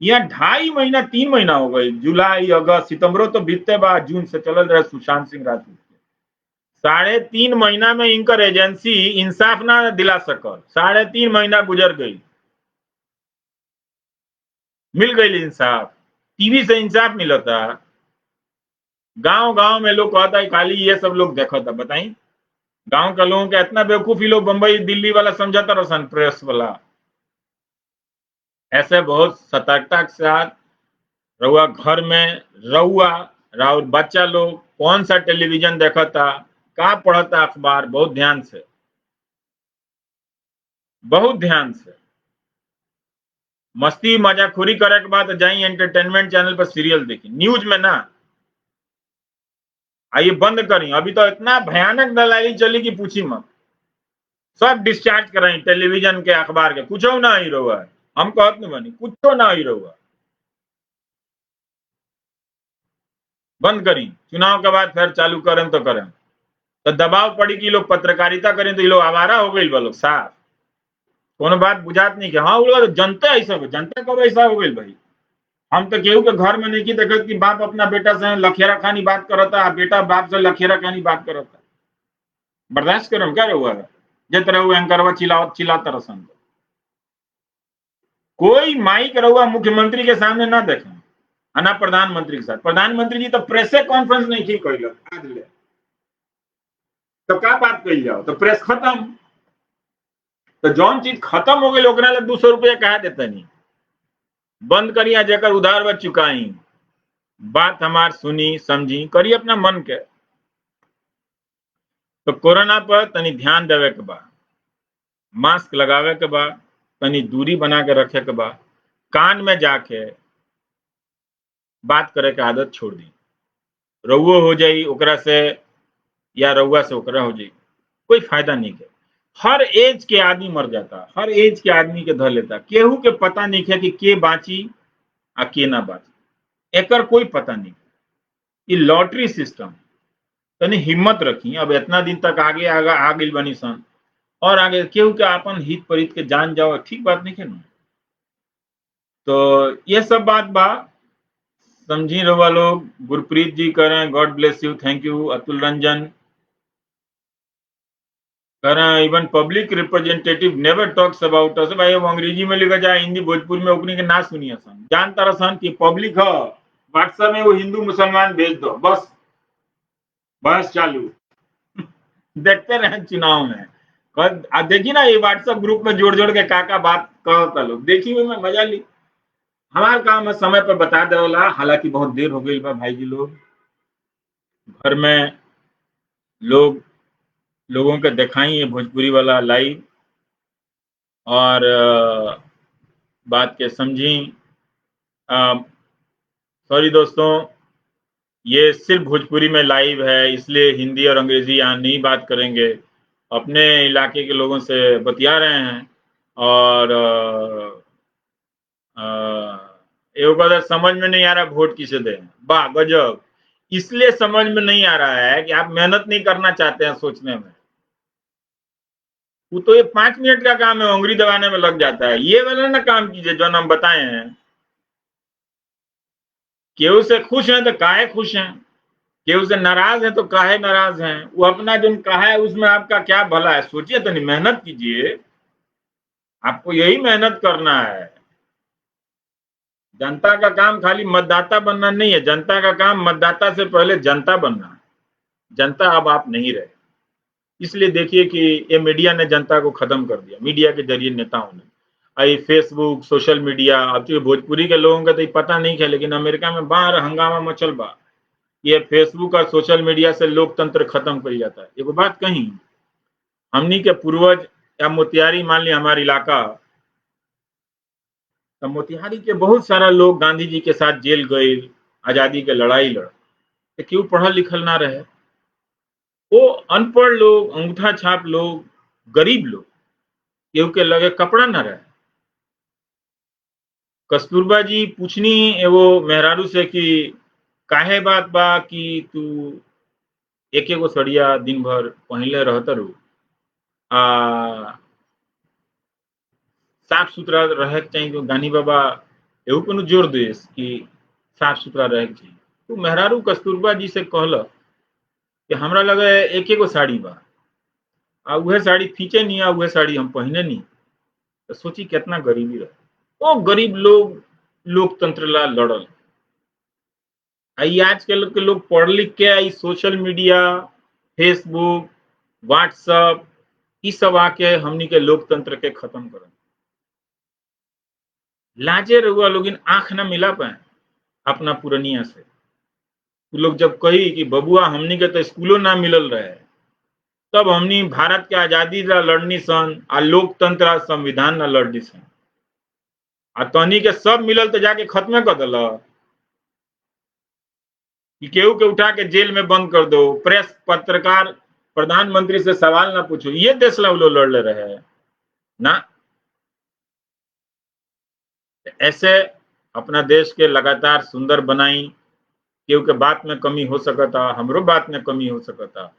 यहाँ 2.5 महीना 3 महीना हो गई, जुलाई अगस्त सितंबरों तो बीतते बाद, जून से चल रहे सुशांत सिंह राजपूत, 3.5 महीना में इनकर एजेंसी इंसाफ ना दिला सकल, 3.5 महीना गुजर गई, मिल गई इंसाफ, टीवी से इंसाफ मिलता, गांव गांव में लोग कहता है खाली ये सब लोग देखा था, बताई गांव के लोगों के इतना बेवकूफी लोग बंबई दिल्ली वाला समझाता रोशन प्रेस वाला। ऐसे बहुत सतर्कता के साथ रहुआ घर में रहुआ, राउर बच्चा लोग कौन सा टेलीविजन देखा था, का पढ़ता अखबार, बहुत ध्यान से, बहुत ध्यान से। मस्ती मजाखोरी करे के बाद जाई एंटरटेनमेंट चैनल पर सीरियल देखी, न्यूज में ना आइए, बंद करी, अभी तो इतना भयानक दलाली चली कि पूछी मत, सब डिस्चार्ज कराई टेलीविजन के अखबार के, कुछ ना ही रहुआ, हम कहत नहीं बनी कुछ ना ही रहुआ, बंद करी, चुनाव के बाद फिर चालू करें तो करें, तो दबाव पड़ी कि लोग पत्रकारिता करें तो ये लोग आवारा हो गई लोग साफ, कोनो बात बुझात नहीं कि हाँ वो तो जनता ऐसा, जनता कब ऐसा हो गई भाई। हम तो केहू के घर में नहीं की देखत कि बाप अपना बेटा से लखेरा खानी बात करता, बेटा बाप से लखेरा खानी बात करता, बर्दाश्त करम क्या हुआ है, जित रहो एंकरवा चिल्लाता रसन, कोई माइक रहुआ मुख्यमंत्री के सामने ना देखें, ना प्रधानमंत्री के साथ। प्रधानमंत्री जी तो प्रेसे कॉन्फ्रेंस नहीं की कोई आज ले, तो क्या बात कही जाओ, तो प्रेस खत्म। तो जौन चीज खत्म हो गई ओकरा ले 200 रुपया कहा देते नहीं, बंद करिया जेकर उधार बच चुकाई, बात हमार सुनी समझी करी अपना मन के। तो कोरोना पर तनी ध्यान देवे के बा, मास्क लगावे के बा, तनी दूरी बना के रखे के बा, कान में जाके बात करे के आदत छोड़ दी। रउओ हो जाई ओकरा से या रउआ से ओकरा हो जाई, कोई फायदा नहीं है। हर एज के आदमी मर जाता, हर एज के आदमी के धर लेता, केहू के पता नहीं है कि के बाची आ के ना बाची, एकर कोई पता नहीं। ये लॉटरी सिस्टम, तनी हिम्मत रखी। अब इतना दिन तक आगे आगा आ गई बनी सन, और आगे केहू के आपन हित परित के जान जाओ, ठीक बात नहीं है ना। तो ये सब बात बा, समझी रहुआ लोग। गुरप्रीत जी करें, god bless you, thank you. Atul Ranjan करें, even public representative never talks about us. भाई वो अंग्रेजी में लिखा जाए, हिंदी भोजपुरी में ओकनी के ना सुनिए सन, जानता रसन कि पब्लिक है, व्हाट्सएप में वो हिंदू मुसलमान भेज दो, बस बस चालू। देखते रहे चुनाव में, देखी ना ये व्हाट्सएप ग्रुप में जोड़ जोड़ के काका बात कहता लोग, देखी हुई मैं मजा ली। हमारा काम है समय पर बता देला, हालांकि बहुत देर हो गई बा भाई जी लोग, घर में लोगों के दिखाई है भोजपुरी वाला लाइव, और बात के समझी। सॉरी दोस्तों, ये सिर्फ भोजपुरी में लाइव है, इसलिए हिंदी और अंग्रेजी यहाँ नहीं बात करेंगे। अपने इलाके के लोगों से बतिया रहे हैं, और एगो बात समझ में नहीं आ रहा वोट किसे दें, वाह गजब। इसलिए समझ में नहीं आ रहा है कि आप मेहनत नहीं करना चाहते हैं सोचने में। वो तो ये 5 मिनट का काम है, उंगली दबाने में लग जाता है। ये वाला ना काम कीजिए जो हम बताए हैं। केहू से खुश हैं तो काहे खुश हैं, केहू से नाराज है तो काहे नाराज हैं। वो अपना जो कहा है उसमें आपका क्या भला है, सोचिए तो। नहीं, मेहनत कीजिए, आपको यही मेहनत करना है। जनता का काम खाली मतदाता बनना नहीं है, जनता का काम मतदाता से पहले जनता बनना है। जनता अब आप नहीं रहे, इसलिए देखिए कि ये मीडिया ने जनता को खत्म कर दिया। मीडिया के जरिए नेताओं ने, आई फेसबुक सोशल मीडिया। अब तो भोजपुरी के लोगों का तो पता नहीं है, लेकिन अमेरिका में बाहर हंगामा मचल बा, ये फेसबुक और सोशल मीडिया से लोकतंत्र खत्म कर जाता है। एगो बात कही, हमनी के पूर्वज या मोतिहारी मान लिया हमारा इलाका, तो मोतिहारी के बहुत सारा लोग गांधी जी के साथ जेल गए, आजादी के लड़ाई लड़, तो क्यों पढ़ल लिखल ना रहे। वो अनपढ़ लोग, अंगूठा छाप लोग, गरीब लोग, केहू के लगे कपड़ा ना रहे। कस्तूरबा जी पूछनी एगो मेहरारू से कि काहे बात बा कि तू एक एगो सड़िया दिन भर पहले रहत रू, साफ सुथरा रहे के चाहिए। तो गांधी बाबा एहू को जोर दे कि साफ सुथरा रहे के चाहिए। तो मेहरारू कस्तूरबा जी से कहल कि हमरा लगे एक एगो साड़ी बा, आ उहे साड़ी खींचे नहीं, आ उहे साड़ी हम पहने नहीं। तो सोची कितना गरीबी रहे। वो गरीब लोग लोकतंत्र ला लड़ल। आई आजकल के लोग पढ़ लिख के आई सोशल मीडिया, फेसबुक, व्हाट्सएप, ई सब आके हमनी के लोकतंत्र के खत्म कर। लाजे रहुआ लोग आंख ना मिला पाए अपना पुरनिया से। वो लोग जब कही कि बबुआ हमनी के तो स्कूलों ना मिलल रहे, तब हमनी भारत के आजादी ला लड़नी सन, आ लोकतंत्र आ संविधान ला लड़नी सन, आ तहनी के सब मिलल तो जाके खत्म कर दिल कि केहू के उठा के जेल में बंद कर दो, प्रेस पत्रकार प्रधानमंत्री से सवाल ना पूछो। ये देश ला वो लोग लड़ ले रहे हैं ना। ऐसे अपना देश के लगातार सुंदर बनाई। केहू के बात में कमी हो सकता, हमरो बात में कमी हो सकता,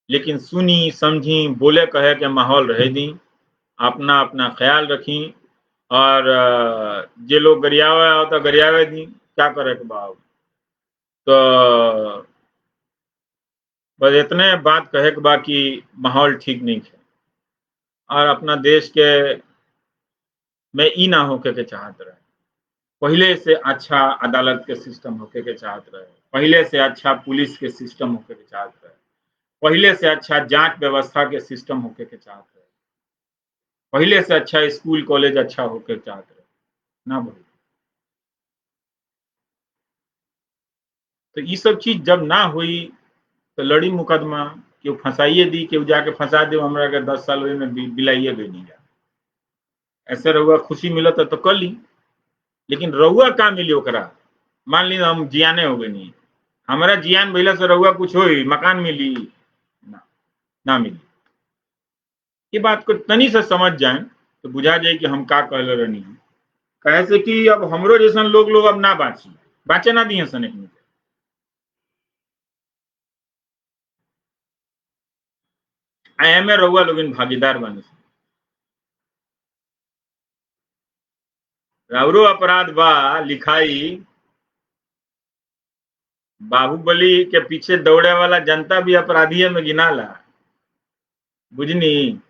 लेकिन सुनी समझी बोले कहे के माहौल रह दी। अपना अपना ख्याल रखी, और जे लोग गरियावे होता गरियावे दी, क्या करे के बाब। तो बस इतने बात कहे के बा कि माहौल ठीक नहीं है, और अपना देश के में ई ना होके के चाहत रहे। पहले से अच्छा अदालत के सिस्टम होके के चाहत रहे, पहले से अच्छा पुलिस के सिस्टम होके के चाहत रहे, पहले से अच्छा जांच व्यवस्था के सिस्टम होके के चाहत रहे, पहले से अच्छा स्कूल कॉलेज अच्छा होके चाहत रहे ना भाई। तो ये सब चीज जब ना हुई तो लड़ी मुकदमा, केहू फंसाइए दी, केहू जाके फंसा दे, हमरा के 10 साल ओहि में बिलाइए गई नहीं जा। ऐसे रहुआ खुशी मिलत तो कर ली, लेकिन रहुआ का मिली ओकरा? मान ली हम जियाने हो गई नहीं, हमारा जियान भइला से रहुआ कुछ होई, मकान मिली ना, ना मिली। ये बात को तनी से समझ जाए तो बुझा जाए कि हम का कहले रहनी है। कहे से कि अब हमरो जैसन लोग अब ना बाँची, बाँचे ना दिए सन एकनी के। आ एमे रहुआ लोगन भागीदार बानी सन। राउरो अपराध बा लिखाई, बाहुबली के पीछे दौड़े वाला जनता भी अपराधीय में गिनाला, बुझनी?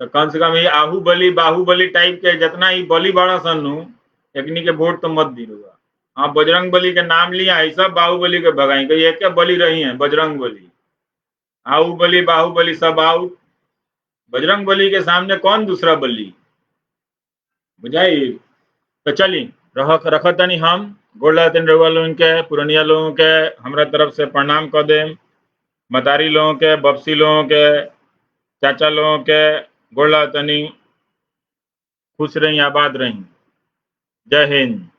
तो कम से कम ये आहूबली बाहुबली टाइप के जितना ही बली बड़ा सन नु, एकनी के वोट तो मत दी रहुआ। हाँ, बजरंग बली के नाम लिया है, सब बाहुबली के भगाई, कही एक बली रही है बजरंग बली, आहूबली बाहुबली सब आउट, बजरंग बली के सामने कौन दूसरा बली, बुझाई? तो चली रख तनी हम गोड़ लगतनी रउआ लोगन के, पुरनिया लोगों के हमरा तरफ से प्रणाम कर देम, मतारी लोगों के, बपसी लोगों के, चाचा लोगों के गोड़ लगतनी। खुश रही, आबाद रही। जय हिंद।